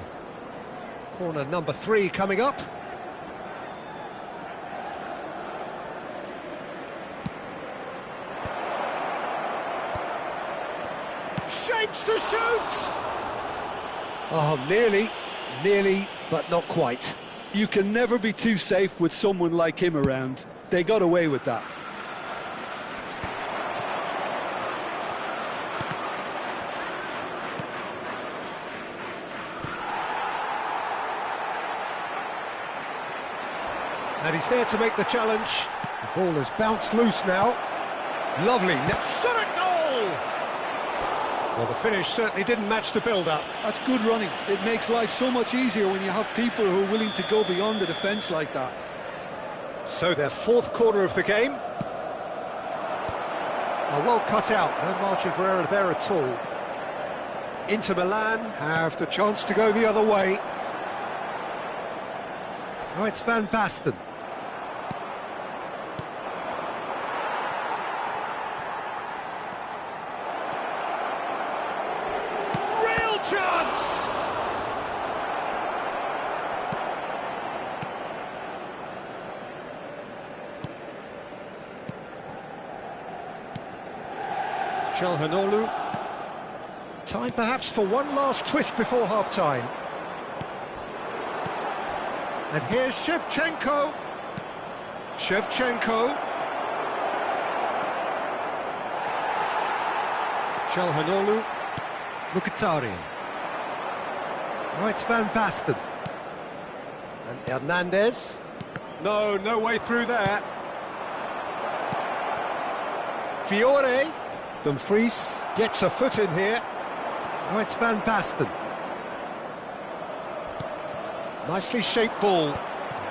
[SPEAKER 1] Corner number 3 coming up. Shapes to shoot! Oh, nearly, but not quite.
[SPEAKER 2] You can never be too safe with someone like him around. They got away with that.
[SPEAKER 1] And he's there to make the challenge. The ball has bounced loose now. Lovely, shot at goal! Well, the finish certainly didn't match the build-up.
[SPEAKER 2] That's good running. It makes life so much easier when you have people who are willing to go beyond the defence like that.
[SPEAKER 1] So their 4th corner of the game. Well cut out, no margin for error there at all. Inter Milan have the chance to go the other way. Oh, it's Van Basten. Real chance! Çalhanoğlu. Time perhaps for one last twist before half-time. And here's Shevchenko. Çalhanoğlu. Mkhitaryan. Oh, it's Van Basten. And Hernandez. No way through there. Fiore. Dumfries gets a foot in here. Oh, it's Van Basten. Nicely shaped ball.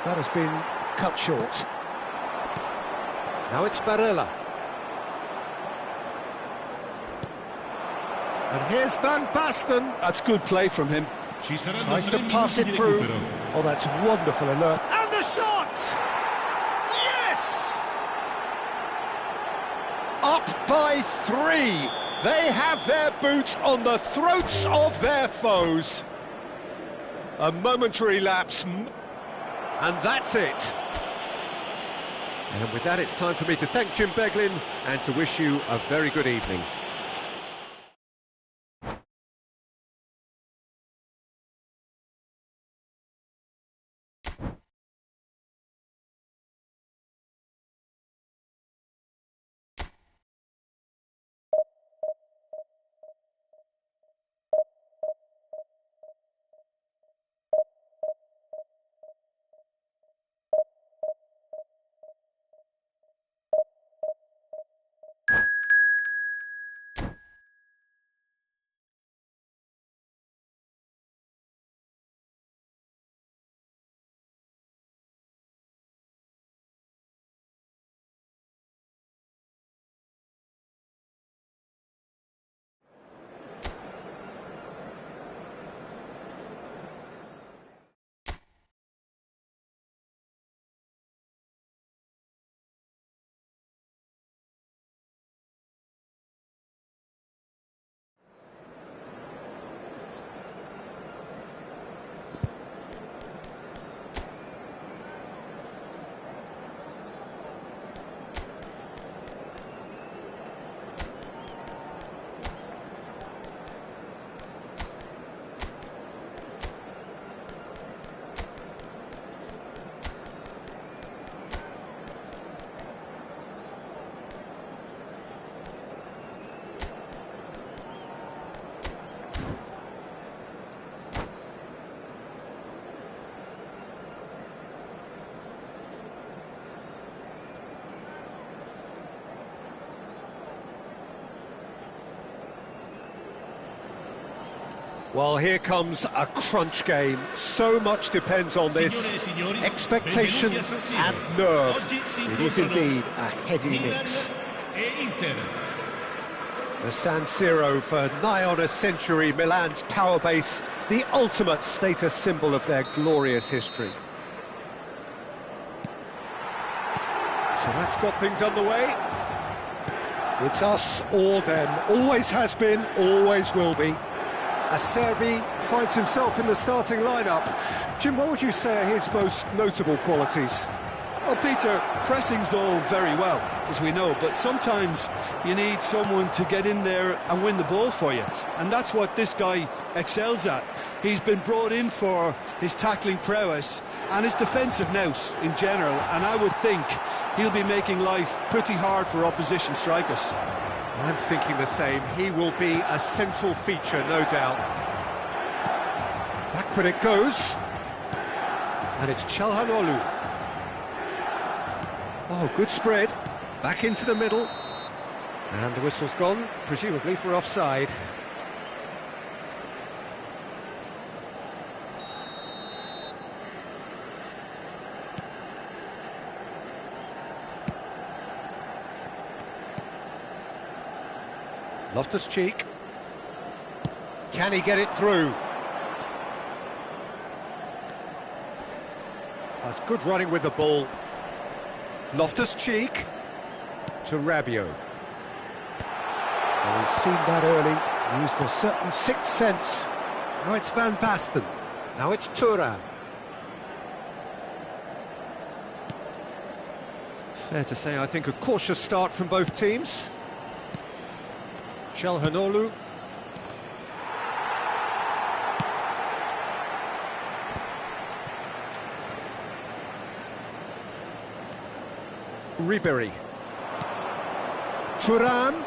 [SPEAKER 1] That has been cut short. Now it's Barella. And here's Van Basten.
[SPEAKER 2] That's good play from him.
[SPEAKER 1] Tries to pass it through. Oh, that's wonderful alert. And the shot! Yes! Up by 3. They have their boots on the throats of their foes. A momentary lapse, and that's it. And with that, it's time for me to thank Jim Beglin and to wish you a very good evening. Well, here comes a crunch game. So much depends on this. Expectation and nerve. It is indeed a heady mix. The San Siro for nigh on a century, Milan's power base, the ultimate status symbol of their glorious history. So that's got things underway. It's us or them, always has been, always will be. Acerbi finds himself in the starting lineup. Jim, what would you say are his most notable qualities?
[SPEAKER 2] Well, Peter, pressing's all very well, as we know, but sometimes you need someone to get in there and win the ball for you, and that's what this guy excels at. He's been brought in for his tackling prowess and his defensive nous in general, and I would think he'll be making life pretty hard for opposition strikers.
[SPEAKER 1] I'm thinking the same. He will be a central feature, no doubt. Back when it goes, and it's Çalhanoğlu. Oh, good spread. Back into the middle. And the whistle's gone, presumably for offside. Loftus-Cheek. Can he get it through? That's good running with the ball. Loftus-Cheek to Rabiot. Well, he's seen that early, used a certain sixth sense. Now it's Van Basten. Now it's Thuram. Fair to say, I think, a cautious start from both teams. Çalhanoğlu. Ribery. Thuram.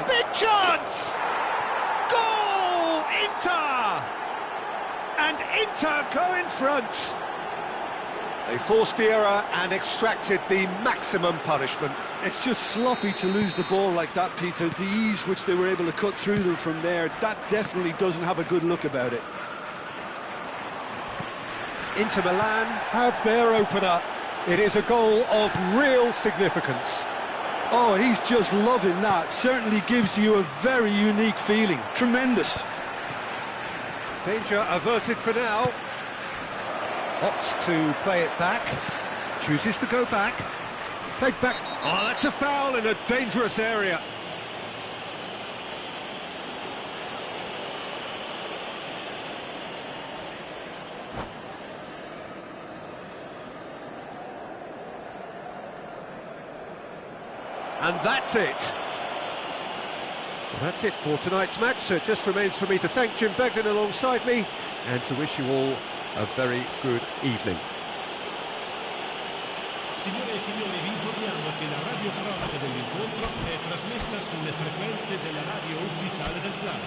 [SPEAKER 1] Big chance! Goal! Inter! And Inter go in front. They forced the error and extracted the maximum punishment.
[SPEAKER 2] It's just sloppy to lose the ball like that, Peter. The ease which they were able to cut through them from there, that definitely doesn't have a good look about it.
[SPEAKER 1] Inter Milan have their opener. It is a goal of real significance.
[SPEAKER 2] Oh, he's just loving that. Certainly gives you a very unique feeling. Tremendous.
[SPEAKER 1] Danger averted for now. Opts to play it back. Chooses to go back. Played back. Oh, that's a foul in a dangerous area. And that's it. Well, that's it for tonight's match, so it just remains for me to thank Jim Begden alongside me and to wish you all a very good evening.
[SPEAKER 4] Signore e signori, vi informiamo che la radiocronaca dell'incontro è trasmessa sulle frequenze della radio ufficiale del club.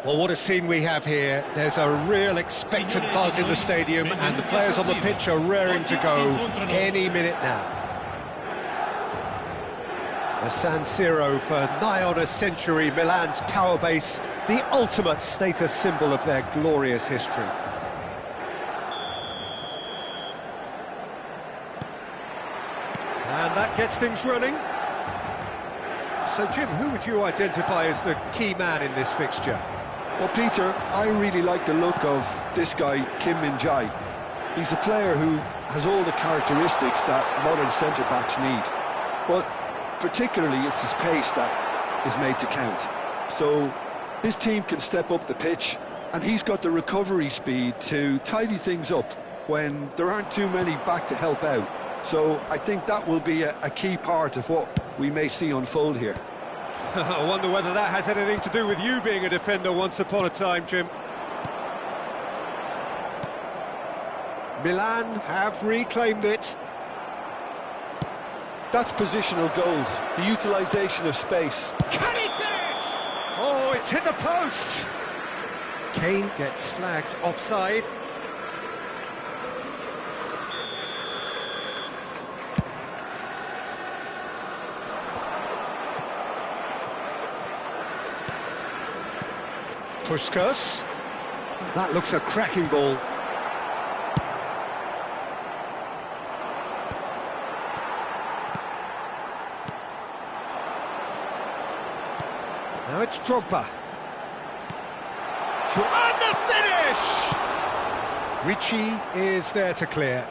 [SPEAKER 1] Well, what a scene we have here. There's a real expectant buzz in the stadium, and the players on the pitch are raring to go any minute now. The San Siro for nigh on a century, Milan's power base, the ultimate status symbol of their glorious history. And that gets things running. So, Jim, who would you identify as the key man in this fixture?
[SPEAKER 2] Well, Peter, I really like the look of this guy, Kim Min-jae. He's a player who has all the characteristics that modern centre-backs need. But particularly, it's his pace that is made to count. So his team can step up the pitch, and he's got the recovery speed to tidy things up when there aren't too many back to help out. So I think that will be a key part of what we may see unfold here.
[SPEAKER 1] I wonder whether that has anything to do with you being a defender once upon a time, Jim. Milan have reclaimed it.
[SPEAKER 2] That's positional goal, the utilisation of space.
[SPEAKER 1] Can he finish? Oh, it's hit the post! Kane gets flagged offside. Puskas. That looks a cracking ball. Now it's Drogba. And the finish! Ricci is there to clear.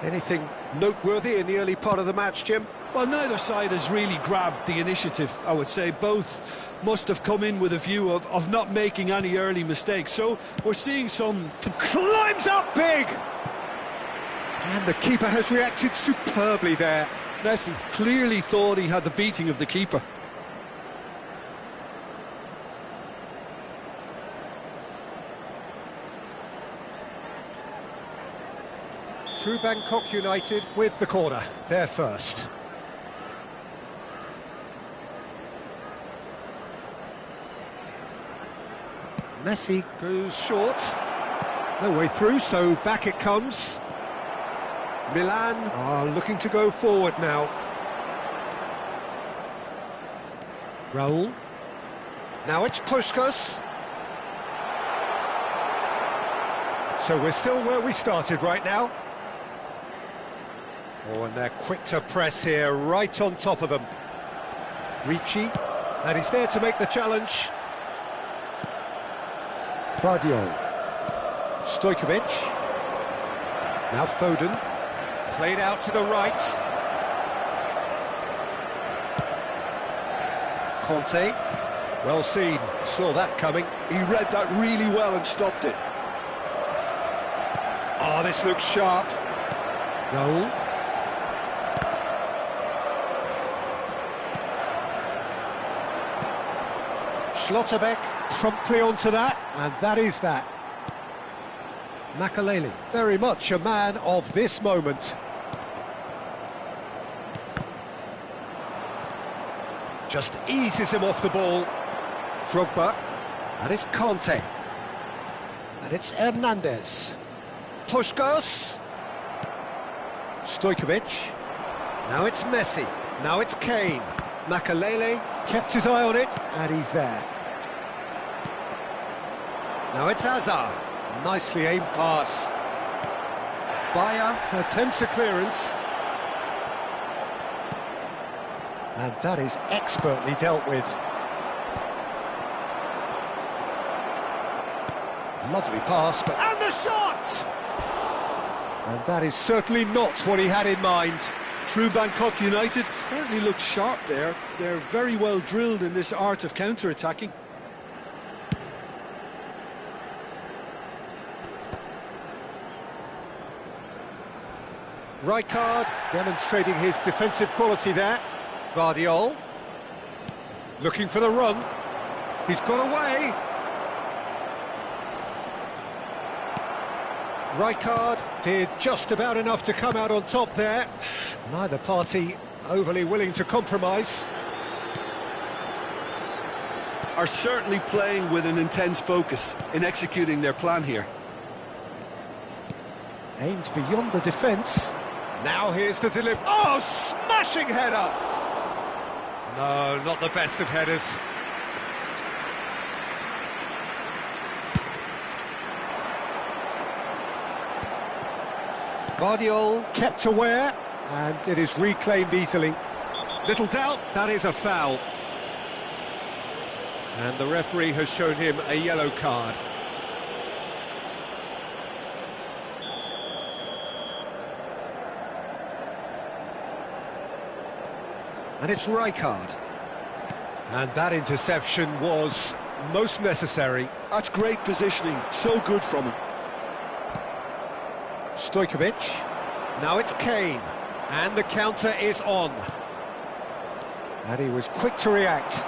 [SPEAKER 1] Anything noteworthy in the early part of the match, Jim?
[SPEAKER 2] Well, neither side has really grabbed the initiative, I would say. Both must have come in with a view of not making any early mistakes. So we're seeing some...
[SPEAKER 1] Climbs up big! And the keeper has reacted superbly there.
[SPEAKER 2] Messi clearly thought he had the beating of the keeper.
[SPEAKER 1] Through Bangkok United with the corner, there first. Messi goes short. No way through, so back it comes. Milan are looking to go forward now. Raul. Now it's Puskas. So we're still where we started right now. Oh, and they're quick to press here, right on top of them. Ricci, and he's there to make the challenge. Vardiol. Stojkovic. Now Foden. Played out to the right. Conte. Well seen. Saw that coming.
[SPEAKER 2] He read that really well and stopped it.
[SPEAKER 1] Oh, this looks sharp. Raul. Schlotterbeck promptly onto that, and that is that. Makaleli, very much a man of this moment. Just eases him off the ball. Drogba, and it's Conte. And it's Hernandez. Puskas. Stojkovic. Now it's Messi. Now it's Kane. Makaleli kept his eye on it, and he's there. Now it's Hazard. Nicely aimed pass. Bayer attempts a clearance. And that is expertly dealt with. Lovely pass, but... And the shot! And that is certainly not what he had in mind.
[SPEAKER 2] True Bangkok United certainly look sharp there. They're very well drilled in this art of counter-attacking.
[SPEAKER 1] Rijkaard demonstrating his defensive quality there. Vardiol looking for the run. He's got away. Rijkaard did just about enough to come out on top there. Neither party overly willing to compromise.
[SPEAKER 2] are certainly playing with an intense focus in executing their plan here.
[SPEAKER 1] Aimed beyond the defence. Now here's the delivery. Oh, smashing header! No, not the best of headers. Guardiola kept aware, and it is reclaimed easily. Little doubt, that is a foul. And the referee has shown him a yellow card. And it's Rijkaard. And that interception was most necessary.
[SPEAKER 2] That's great positioning, so good from him.
[SPEAKER 1] Stojkovic. Now it's Kane. And the counter is on. And he was quick to react.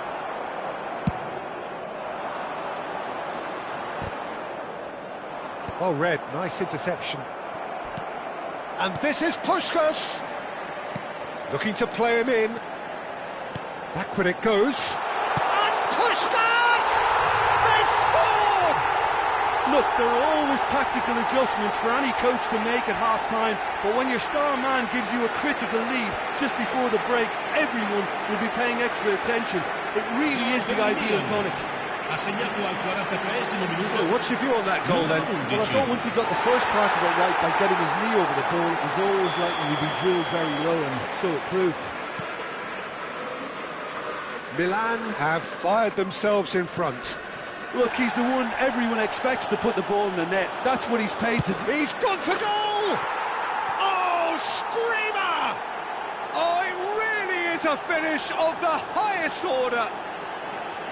[SPEAKER 1] Well read, nice interception. And this is Puskás. Looking to play him in. Backward it goes. And Puskás! They've scored!
[SPEAKER 2] Look, there are always tactical adjustments for any coach to make at half-time, but when your star man gives you a critical lead just before the break, everyone will be paying extra attention. It really is the ideal tonic.
[SPEAKER 1] So what's your view on that goal then?
[SPEAKER 2] Well, I thought once he got the first part of it right by getting his knee over the ball, it was always likely to be drilled very low, and so it proved.
[SPEAKER 1] Milan have fired themselves in front.
[SPEAKER 2] Look, he's the one everyone expects to put the ball in the net. That's what he's paid to do.
[SPEAKER 1] He's gone for goal! Oh, screamer! Oh, it really is a finish of the highest order.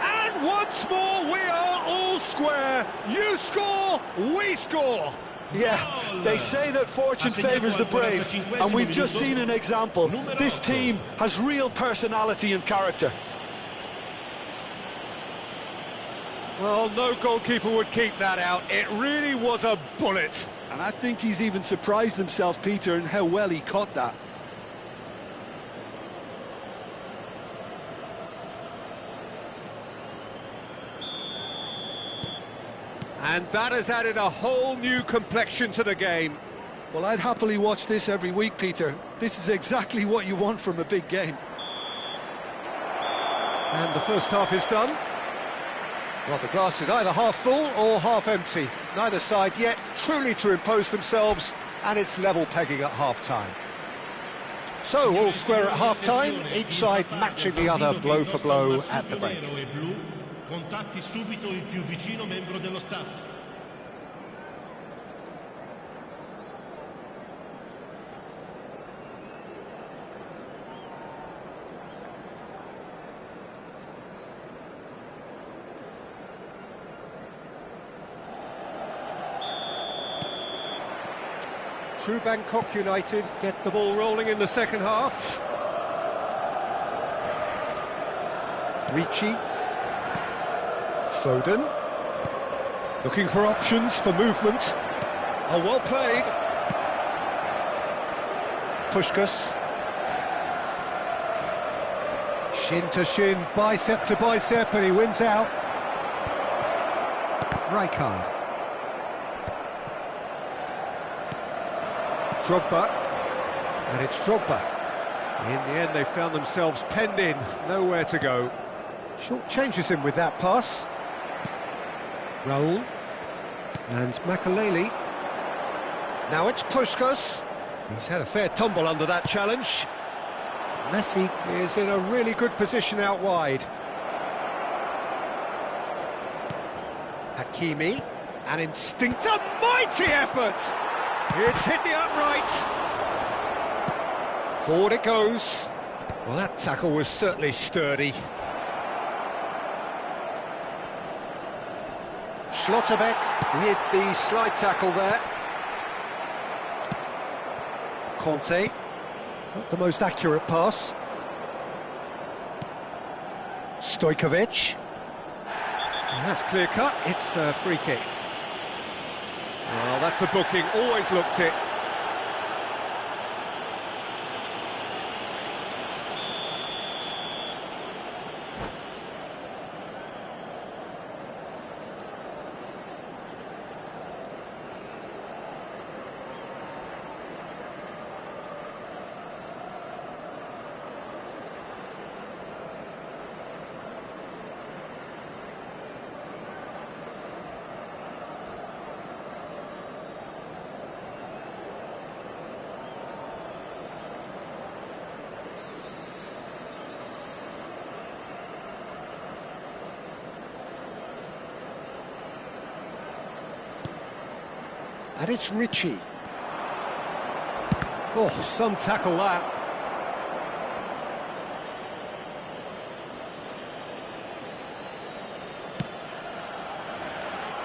[SPEAKER 1] And once more, we are all square. You score, we score.
[SPEAKER 2] Yeah, they say that fortune favours the brave, and we've just seen an example. This team has real personality and character.
[SPEAKER 1] Well, no goalkeeper would keep that out. It really was a bullet.
[SPEAKER 2] And I think he's even surprised himself, Peter, in how well he caught that.
[SPEAKER 1] And that has added a whole new complexion to the game.
[SPEAKER 2] Well, I'd happily watch this every week, Peter. This is exactly what you want from a big game.
[SPEAKER 1] And the first half is done. Well, the glass is either half full or half empty. Neither side yet truly to impose themselves, and it's level pegging at half-time. So, all square at half-time, each side matching the other blow for blow at the break.
[SPEAKER 4] Contatti subito il più vicino membro dello staff.
[SPEAKER 1] True Bangkok United get the ball rolling in the second half. Ricci. Foden. Looking for options for movement. Oh, well played. Puskás. Shin to shin, bicep to bicep, and he wins out. Rijkaard. Drogba, and it's Drogba. In the end, they found themselves penned in, nowhere to go. Short changes him with that pass. Raul, and Makaleli. Now it's Puskás. He's had a fair tumble under that challenge. Messi is in a really good position out wide. Hakimi, an instinct, a mighty effort! It's hit the upright. Forward it goes. Well, that tackle was certainly sturdy. Schlotterbeck with the slide tackle there. Conte, not the most accurate pass. Stojkovic. And that's clear cut, it's a free kick. Well, that's a booking, always looked it. And it's Richie. Oh, some tackle that.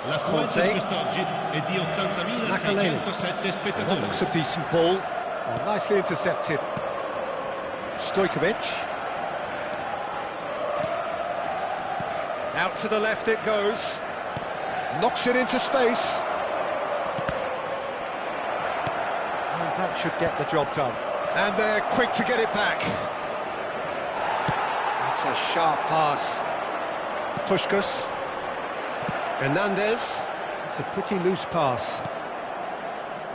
[SPEAKER 4] L'affluenza di quest'oggi è di 80.607 spettatori.
[SPEAKER 1] That looks a decent ball. Oh, nicely intercepted. Stojkovic. Out to the left it goes. Knocks it into space. And that should get the job done. And they're quick to get it back. That's a sharp pass. Puskás. Hernandez. It's a pretty loose pass.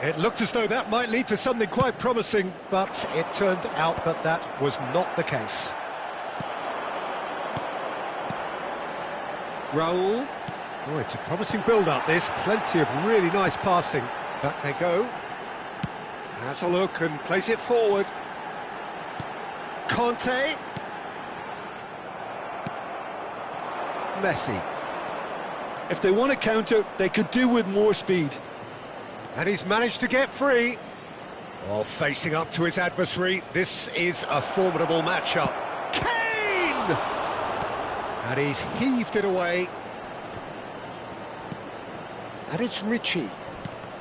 [SPEAKER 1] It looked as though that might lead to something quite promising, but it turned out that that was not the case. Raúl. Oh, it's a promising build-up, this. Plenty of really nice passing. Back they go. Has a look and plays it forward. Conte. Messi.
[SPEAKER 2] If they want to counter, they could do with more speed.
[SPEAKER 1] And he's managed to get free. Oh, facing up to his adversary. This is a formidable matchup. Kane! And he's heaved it away. And it's Richie.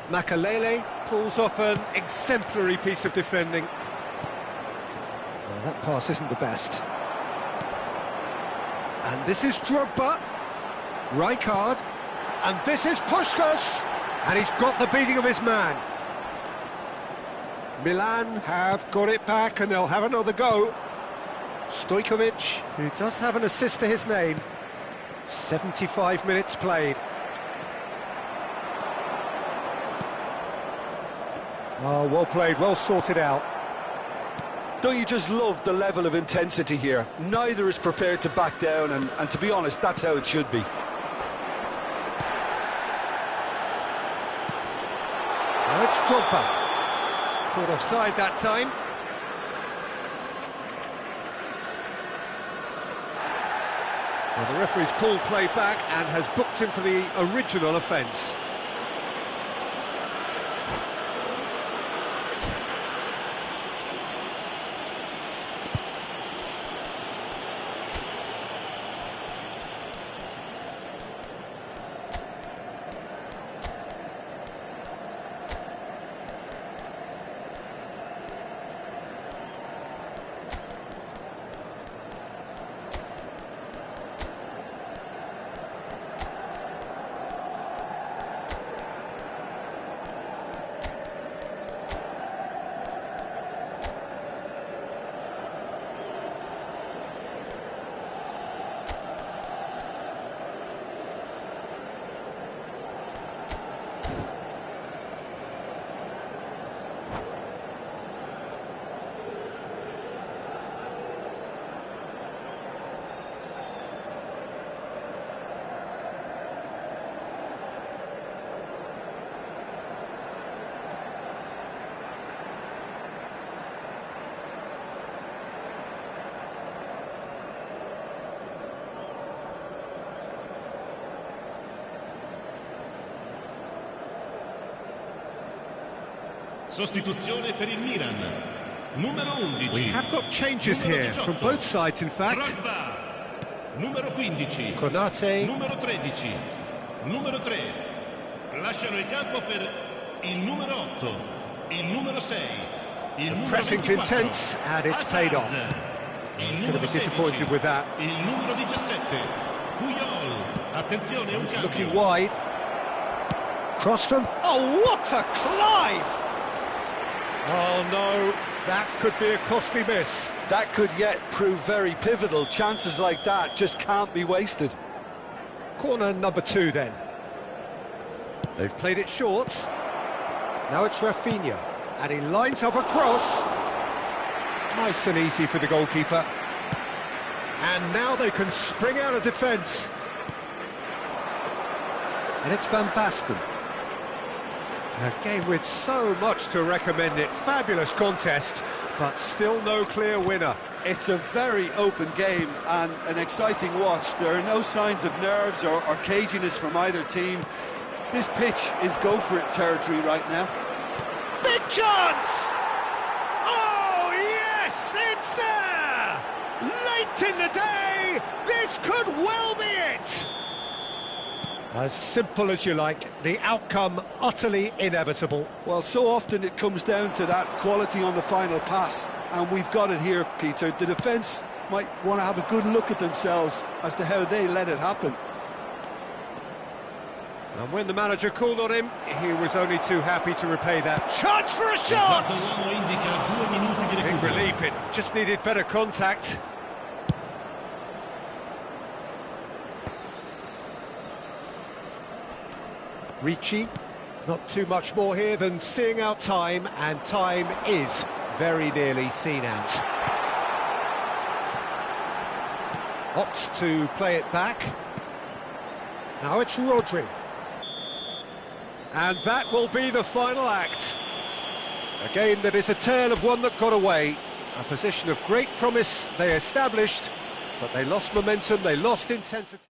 [SPEAKER 1] Makalele pulls off an exemplary piece of defending. Well, that pass isn't the best. And this is Drogba. Rijkaard. And this is Puskás. And he's got the beating of his man. Milan have got it back and they'll have another go. Stojkovic, who does have an assist to his name. 75 minutes played. Oh, well played, well sorted out.
[SPEAKER 2] Don't you just love the level of intensity here? Neither is prepared to back down, and to be honest, that's how it should be.
[SPEAKER 1] Now it's Drogba. Caught offside that time. Well, the referee's pulled play back and has booked him for the original offence.
[SPEAKER 4] Sostituzione per il Milan. Numero 11.
[SPEAKER 1] We have got changes here from both sides, in fact.
[SPEAKER 4] Drogba. Numero 15.
[SPEAKER 1] Konate.
[SPEAKER 4] Numero 13. Numero 3. Lasciano il campo per il numero 8. Il numero 6. Il numero
[SPEAKER 1] Pressing's
[SPEAKER 4] 24.
[SPEAKER 1] intense and it's paid off. He's going to be disappointed with that.
[SPEAKER 4] Il numero 17. Puyol. Attenzione, un
[SPEAKER 1] He's
[SPEAKER 4] cambio.
[SPEAKER 1] looking wide. Cross from... Oh, what a climb! Oh, no, that could be a costly miss.
[SPEAKER 2] That could yet prove very pivotal. Chances like that just can't be wasted.
[SPEAKER 1] Corner number 2, then. They've played it short. Now it's Rafinha, and he lines up a cross. Nice and easy for the goalkeeper. And now they can spring out of defence. And it's Van Basten. A game with so much to recommend it. Fabulous contest, but still no clear winner.
[SPEAKER 2] It's a very open game and an exciting watch. There are no signs of nerves or caginess from either team. This pitch is go-for-it territory right now.
[SPEAKER 1] Big chance! Oh, yes, it's there! Late in the day, this could well be it! As simple as you like, the outcome utterly inevitable.
[SPEAKER 2] Well, so often it comes down to that quality on the final pass, and we've got it here, Peter. The defence might want to have a good look at themselves as to how they let it happen.
[SPEAKER 1] And when the manager called on him, he was only too happy to repay that. Chance for a shot! Big relief, it just needed better contact. Ricci, not too much more here than seeing out time, and time is very nearly seen out. Opts to play it back. Now it's Rodri. And that will be the final act. A game that is a tale of one that got away. A position of great promise they established, but they lost momentum, they lost intensity.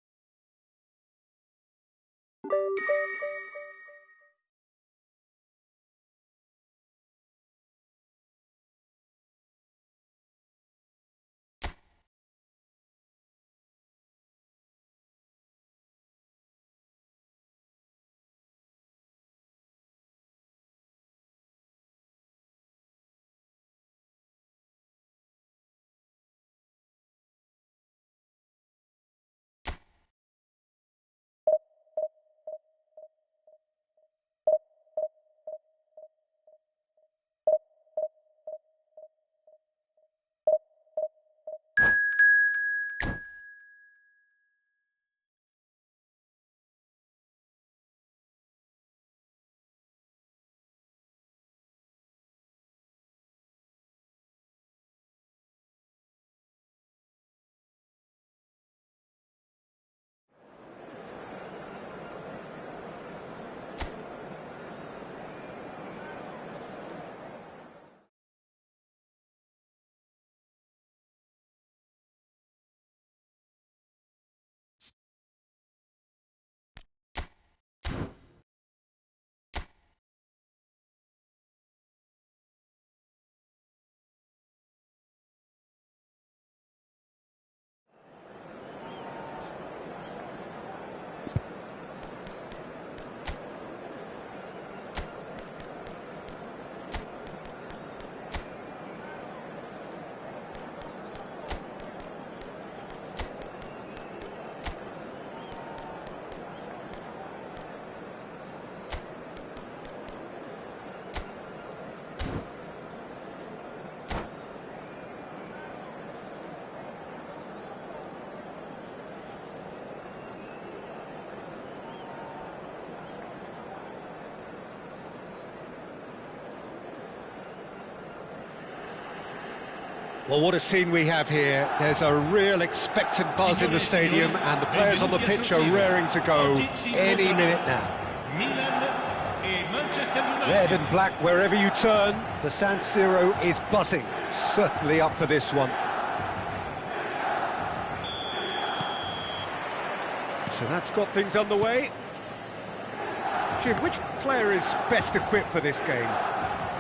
[SPEAKER 1] Well, what a scene we have here. There's a real expectant buzz in the stadium, and the players on the pitch are raring to go any minute now. Red and black wherever you turn, the San Siro is buzzing. Certainly up for this one. So that's got things underway. Jim, which player is best equipped for this game?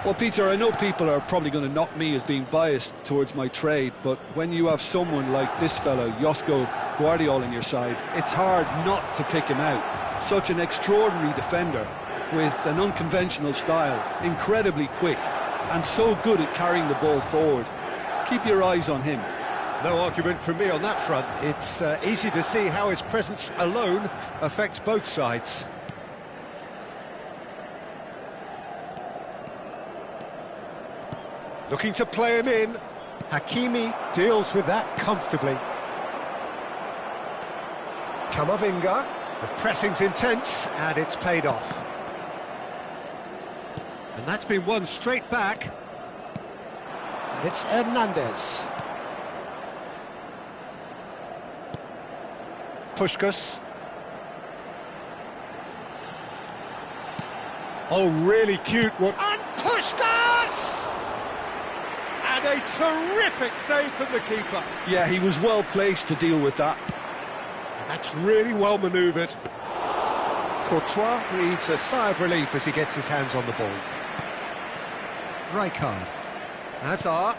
[SPEAKER 2] Well, Peter, I know people are probably going to knock me as being biased towards my trade, but when you have someone like this fellow, Josko Guardiola, on your side, it's hard not to pick him out. Such an extraordinary defender with an unconventional style, incredibly quick, and so good at carrying the ball forward. Keep your eyes on him.
[SPEAKER 1] No argument from me on that front. It's easy to see how his presence alone affects both sides. Looking to play him in. Hakimi deals with that comfortably. Camavinga, the pressing's intense, and it's paid off. And that's been won straight back. And it's Hernandez. Puskás. Oh, really cute one. And Puskás! And a terrific save from the keeper.
[SPEAKER 2] Yeah, he was well placed to deal with that.
[SPEAKER 1] And that's really well manoeuvred. Courtois breathes a sigh of relief as he gets his hands on the ball. Rijkaard. Hazard.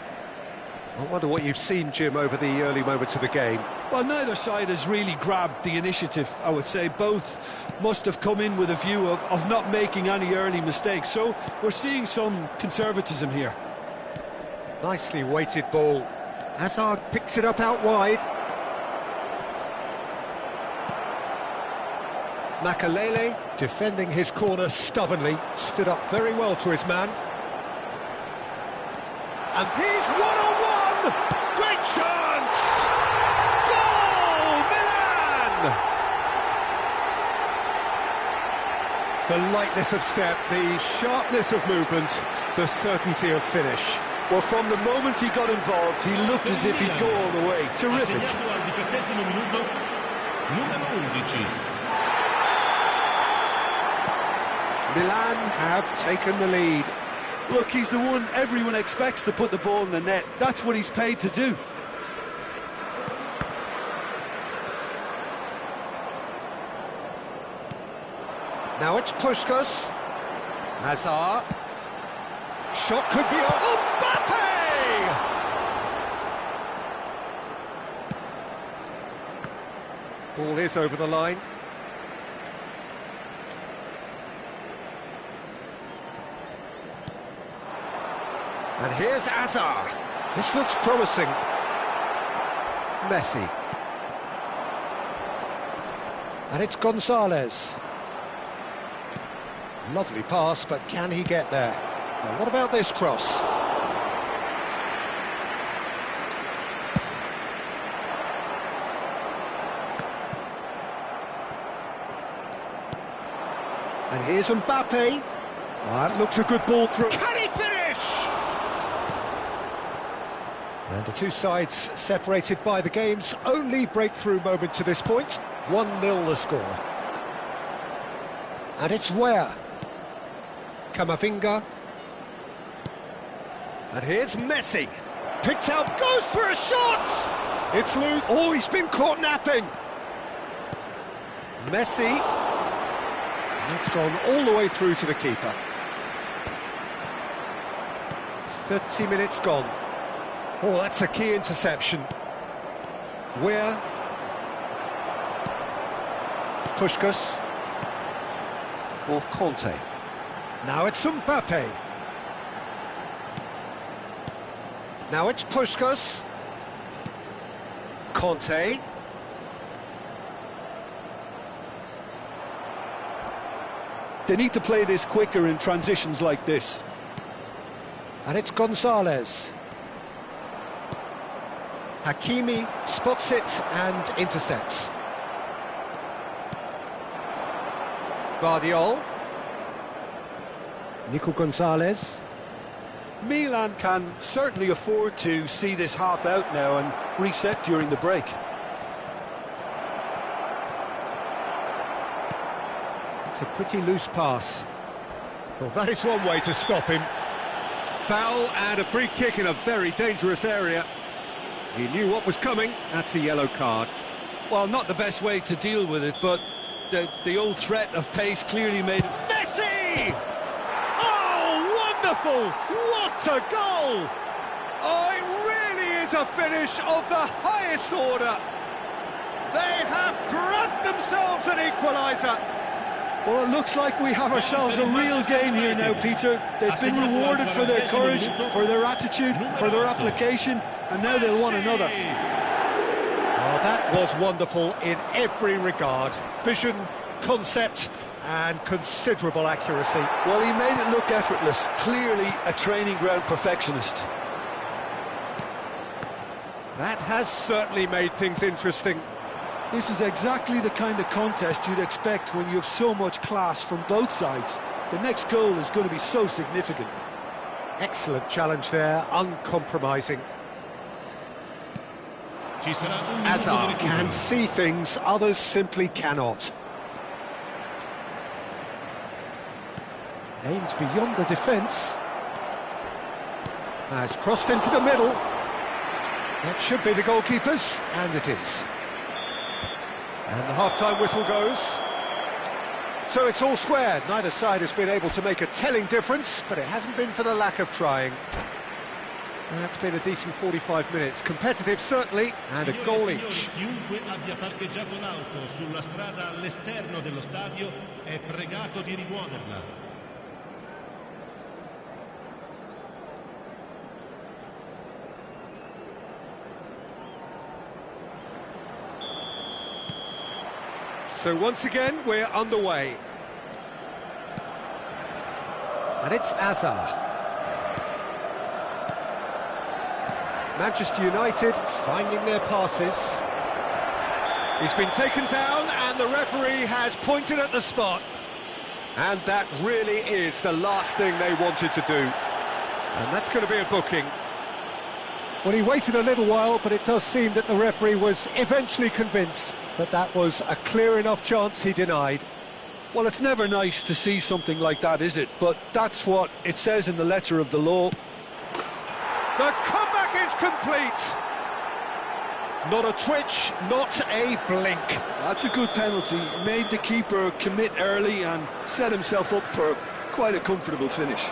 [SPEAKER 1] I wonder what you've seen, Jim, over the early moments of the game.
[SPEAKER 2] Well, neither side has really grabbed the initiative, I would say. Both must have come in with a view of not making any early mistakes. So we're seeing some conservatism here.
[SPEAKER 1] Nicely weighted ball. Hazard picks it up out wide. Makalele, defending his corner stubbornly, stood up very well to his man. And he's one-on-one! Great chance! Goal, Milan! The lightness of step, the sharpness of movement, the certainty of finish.
[SPEAKER 2] Well, from the moment he got involved, he looked as if he'd go all the way. Terrific.
[SPEAKER 1] Milan have taken the lead.
[SPEAKER 2] Look, he's the one everyone expects to put the ball in the net. That's what he's paid to do.
[SPEAKER 1] Now it's Puskás. Hazard. Shot could be on. Mbappe! Ball is over the line. And here's Hazard. This looks promising. Messi. And it's Gonzalez. Lovely pass, but can he get there? Now, what about this cross? And here's Mbappe. That looks a good ball through. Can he finish? And the two sides separated by the game's only breakthrough moment to this point. 1-0 the score. And it's Ware. Camavinga. And here's Messi. Picked out, goes for a shot! It's loose. Oh, he's been caught napping. Messi. And it's gone all the way through to the keeper. 30 minutes gone. Oh, that's a key interception. Where? Puskás. For Conte. Now it's Mbappe. Now it's Puskás. Conte.
[SPEAKER 2] They need to play this quicker in transitions like this.
[SPEAKER 1] And it's Gonzalez. Hakimi spots it and intercepts. Guardiol. Nico Gonzalez.
[SPEAKER 2] Milan can certainly afford to see this half out now and reset during the break.
[SPEAKER 1] It's a pretty loose pass. Well, that is one way to stop him. Foul and a free kick in a very dangerous area. He knew what was coming. That's a yellow card.
[SPEAKER 2] Well, not the best way to deal with it, but the old threat of pace clearly made it.
[SPEAKER 1] Messi! Oh, wonderful! What a goal! Oh, it really is a finish of the highest order. They have grabbed themselves an equaliser.
[SPEAKER 2] Well, it looks like we have ourselves a real game here now, Peter. They've been rewarded for their courage, for their attitude, for their application, and now they'll want another.
[SPEAKER 1] Oh, that was wonderful in every regard. Vision, concept, and considerable accuracy.
[SPEAKER 2] Well, he made it look effortless. Clearly a training ground perfectionist.
[SPEAKER 1] That has certainly made things interesting.
[SPEAKER 2] This is exactly the kind of contest you'd expect when you have so much class from both sides. The next goal is going to be so significant.
[SPEAKER 1] Excellent challenge there, uncompromising. Hazard can see things others simply cannot. Aims beyond the defence. Has crossed into the middle. That should be the goalkeeper's, and it is. And the half-time whistle goes. So it's all square. Neither side has been able to make a telling difference, but it hasn't been for the lack of trying. That's been a decent 45 minutes. Competitive, certainly, and a goal each.
[SPEAKER 4] Chiunque abbia parcheggiato l'auto sulla strada all'esterno dello stadio è pregato di rimuoverla.
[SPEAKER 1] So once again, we're underway. And it's Azar. Manchester United finding their passes. He's been taken down and the referee has pointed at the spot. And that really is the last thing they wanted to do. And that's going to be a booking. Well, he waited a little while, but it does seem that the referee was eventually convinced that that was a clear enough chance he denied.
[SPEAKER 2] Well, it's never nice to see something like that, is it? But that's what it says in the letter of the law.
[SPEAKER 1] The comeback is complete. Not a twitch, not a blink.
[SPEAKER 2] That's a good penalty. Made the keeper commit early and set himself up for quite a comfortable finish.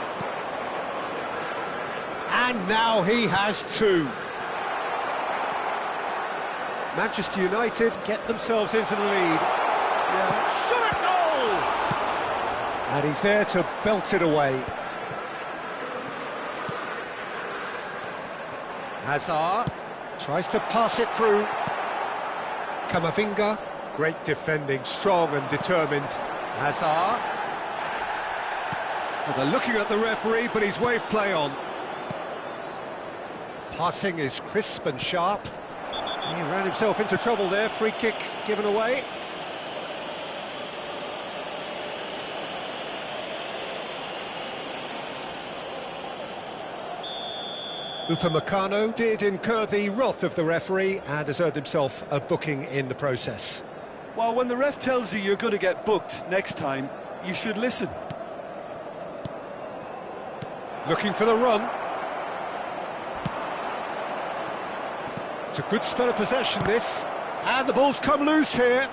[SPEAKER 1] And now he has two. Manchester United get themselves into the lead. Yeah, shot a goal! And he's there to belt it away. Hazard tries to pass it through. Camavinga, great defending, strong and determined. Hazard. Well, they're looking at the referee, but he's waved play on. Passing is crisp and sharp. He ran himself into trouble there, free kick given away. Upamecano did incur the wrath of the referee and has earned himself a booking in the process.
[SPEAKER 2] Well, when the ref tells you you're going to get booked next time, you should listen.
[SPEAKER 1] Looking for the run. It's a good spell of possession, this. And the ball's come loose here.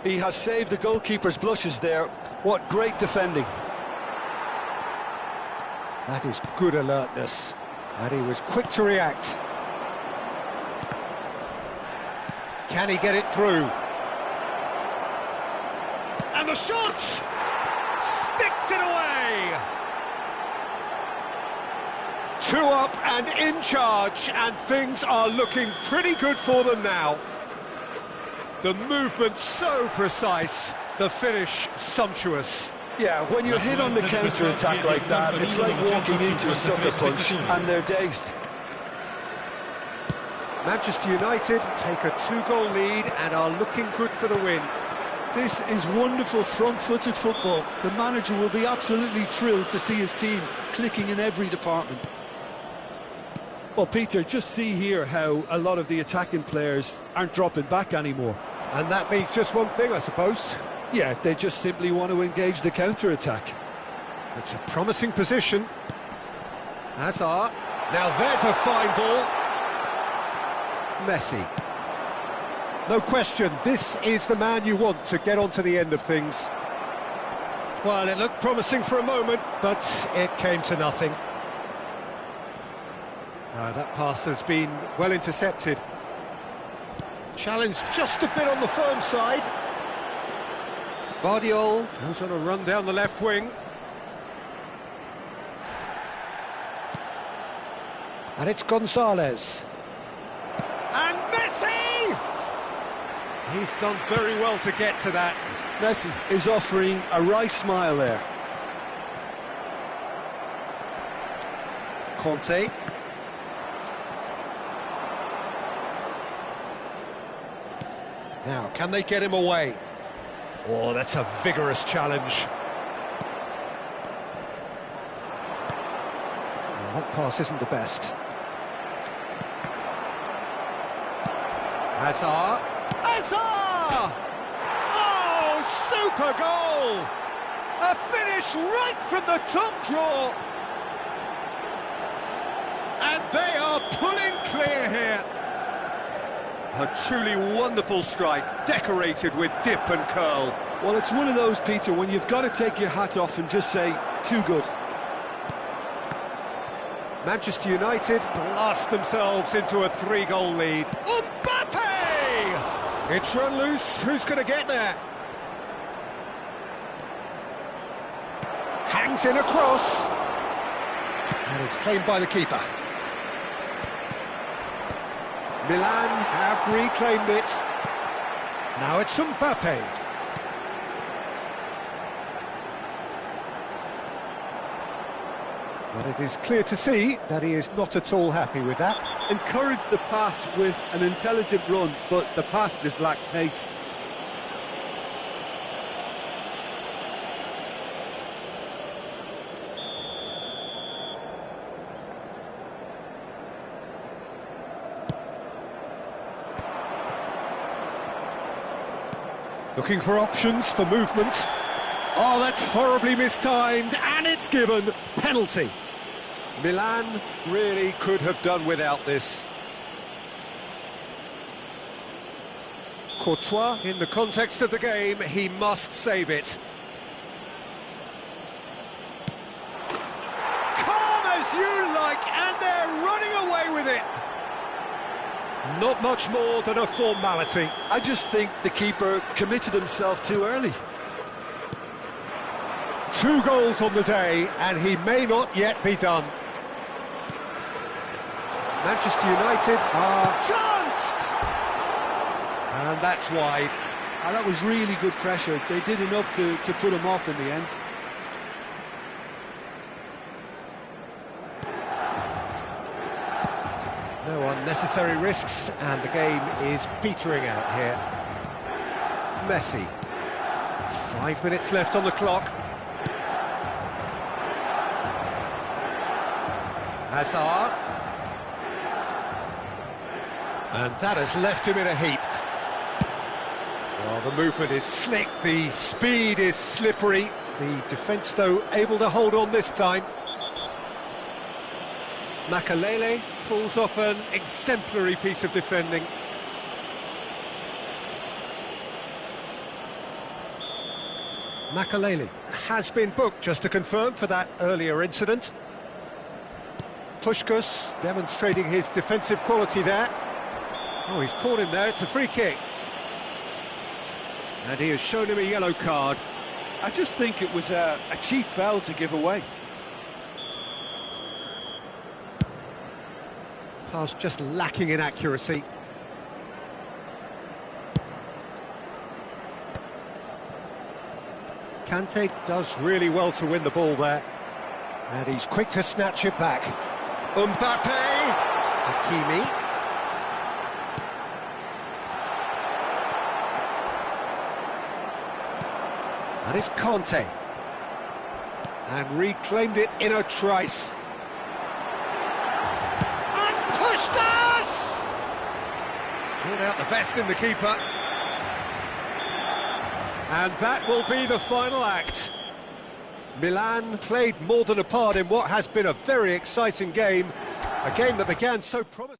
[SPEAKER 2] He has saved the goalkeeper's blushes there. What great defending.
[SPEAKER 1] That is good alertness. And he was quick to react. Can he get it through? And the shot! Sticks it away! 2 up and in charge, and things are looking pretty good for them now. The movement so precise, the finish sumptuous.
[SPEAKER 2] Yeah, when you're hit on the counter-attack like that, it's like walking into a sucker punch, and they're dazed.
[SPEAKER 1] Manchester United take a 2-goal lead and are looking good for the win.
[SPEAKER 2] This is wonderful front-footed football. The manager will be absolutely thrilled to see his team clicking in every department. Well, Peter, just see here how a lot of the attacking players aren't dropping back anymore.
[SPEAKER 1] And that means just one thing, I suppose.
[SPEAKER 2] Yeah, they just simply want to engage the counter-attack.
[SPEAKER 1] It's a promising position. Hazard. Now there's a fine ball. Messi. No question, this is the man you want to get onto the end of things. Well, it looked promising for a moment, but it came to nothing. That pass has been well intercepted. Challenge just a bit on the firm side. Vardiol goes on a run down the left wing. And it's Gonzalez. And Messi! He's done very well to get to that.
[SPEAKER 2] Messi is offering a wry smile there.
[SPEAKER 1] Conte. Now, can they get him away? Oh, that's a vigorous challenge. Well, that pass isn't the best. Hazard. Hazard! Oh, super goal! A finish right from the top draw. And they are pulling clear here. A truly wonderful strike, decorated with dip and curl.
[SPEAKER 2] Well, it's one of those, Peter, when you've got to take your hat off and just say, too good.
[SPEAKER 1] Manchester United blast themselves into a 3-goal lead. Mbappe! It's run loose, who's going to get there? Hangs in a cross. And it's claimed by the keeper. Milan have reclaimed it. Now it's Mbappe. But it is clear to see that he is not at all happy with that.
[SPEAKER 2] Encouraged the pass with an intelligent run, but the pass just lacked pace.
[SPEAKER 1] Looking for options for movement. Oh, that's horribly mistimed, and it's given. Penalty. Milan really could have done without this. Courtois, in the context of the game, he must save it. Calm as you like, and they're running away with it. Not much more than a formality.
[SPEAKER 2] I just think the keeper committed himself too early.
[SPEAKER 1] 2 goals on the day, and he may not yet be done. Manchester United are... Chance! And that's wide.
[SPEAKER 2] And that was really good pressure. They did enough to put him off in the end.
[SPEAKER 1] No unnecessary risks, and the game is petering out here. Messi. 5 minutes left on the clock. Hazard. And that has left him in a heap. Well, the movement is slick, the speed is slippery. The defence, though, able to hold on this time. Makalele pulls off an exemplary piece of defending. Makalele has been booked, just to confirm, for that earlier incident. Puskás demonstrating his defensive quality there. Oh, he's caught him there, it's a free kick. And he has shown him a yellow card.
[SPEAKER 2] I just think it was a cheap foul to give away.
[SPEAKER 1] Pass just lacking in accuracy. Kante does really well to win the ball there. And he's quick to snatch it back. Mbappe! Hakimi. And it's Conte. And reclaimed it in a trice. And Puskás! Brought out the best in the keeper. And that will be the final act. Milan played more than a part in what has been a very exciting game. A game that began so promising.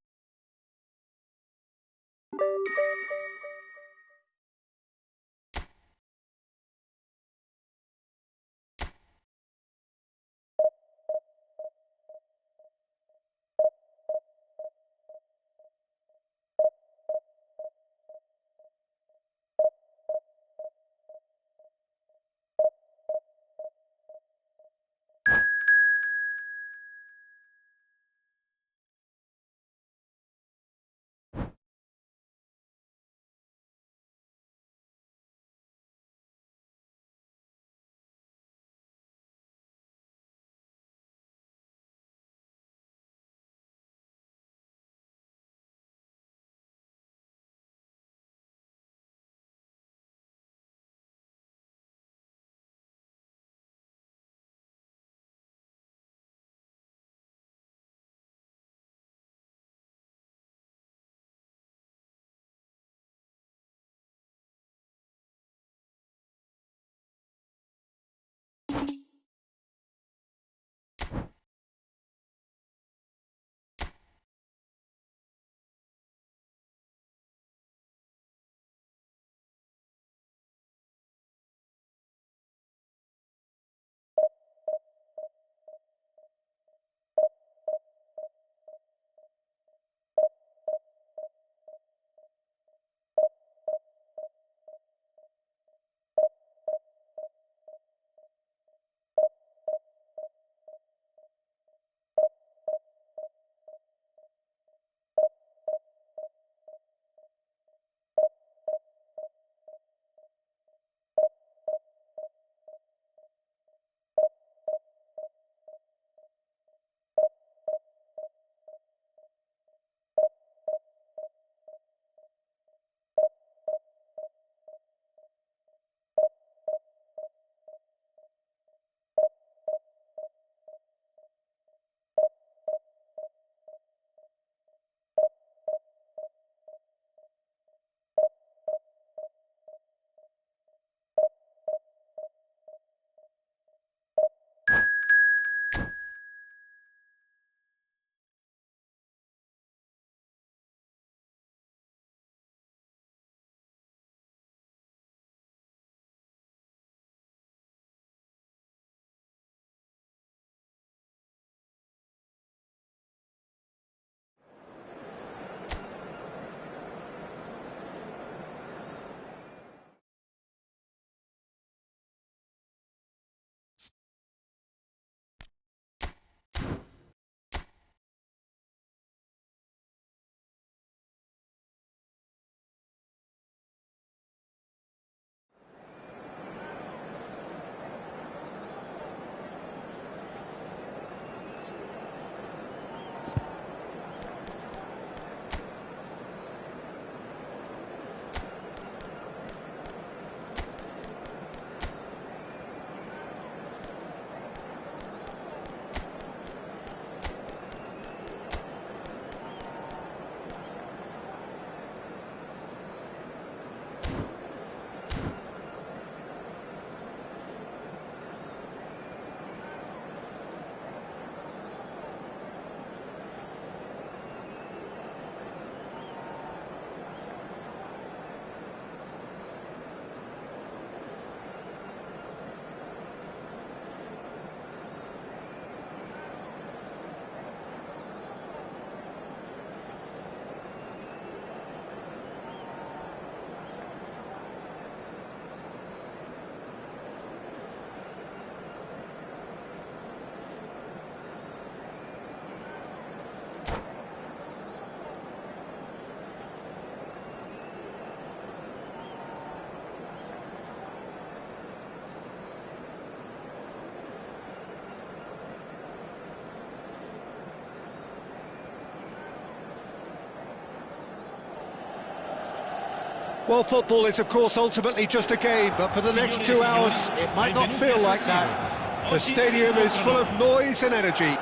[SPEAKER 1] Well, football is, of course, ultimately just a game, but for the next 2 hours, it might not feel like that. The stadium is full of noise and energy.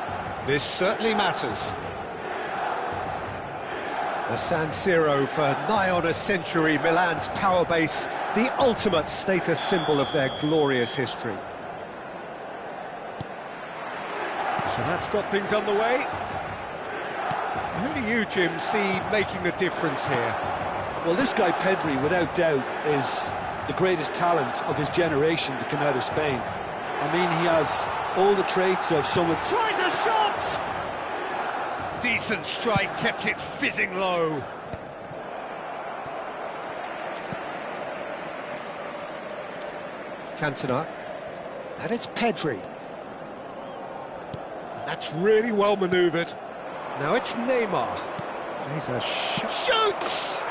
[SPEAKER 1] This certainly matters. The San Siro for nigh on a century, Milan's power base, the ultimate status symbol of their glorious history. So that's got things underway. Who do you, Jim, see making the difference here?
[SPEAKER 2] Well, this guy Pedri, without doubt, is the greatest talent of his generation to come out of Spain. I mean, he has all the traits of someone...
[SPEAKER 1] Tries a shot! Decent strike, kept it fizzing low. Cantona. And it's Pedri. And that's really well manoeuvred. Now it's Neymar. He's a shoots!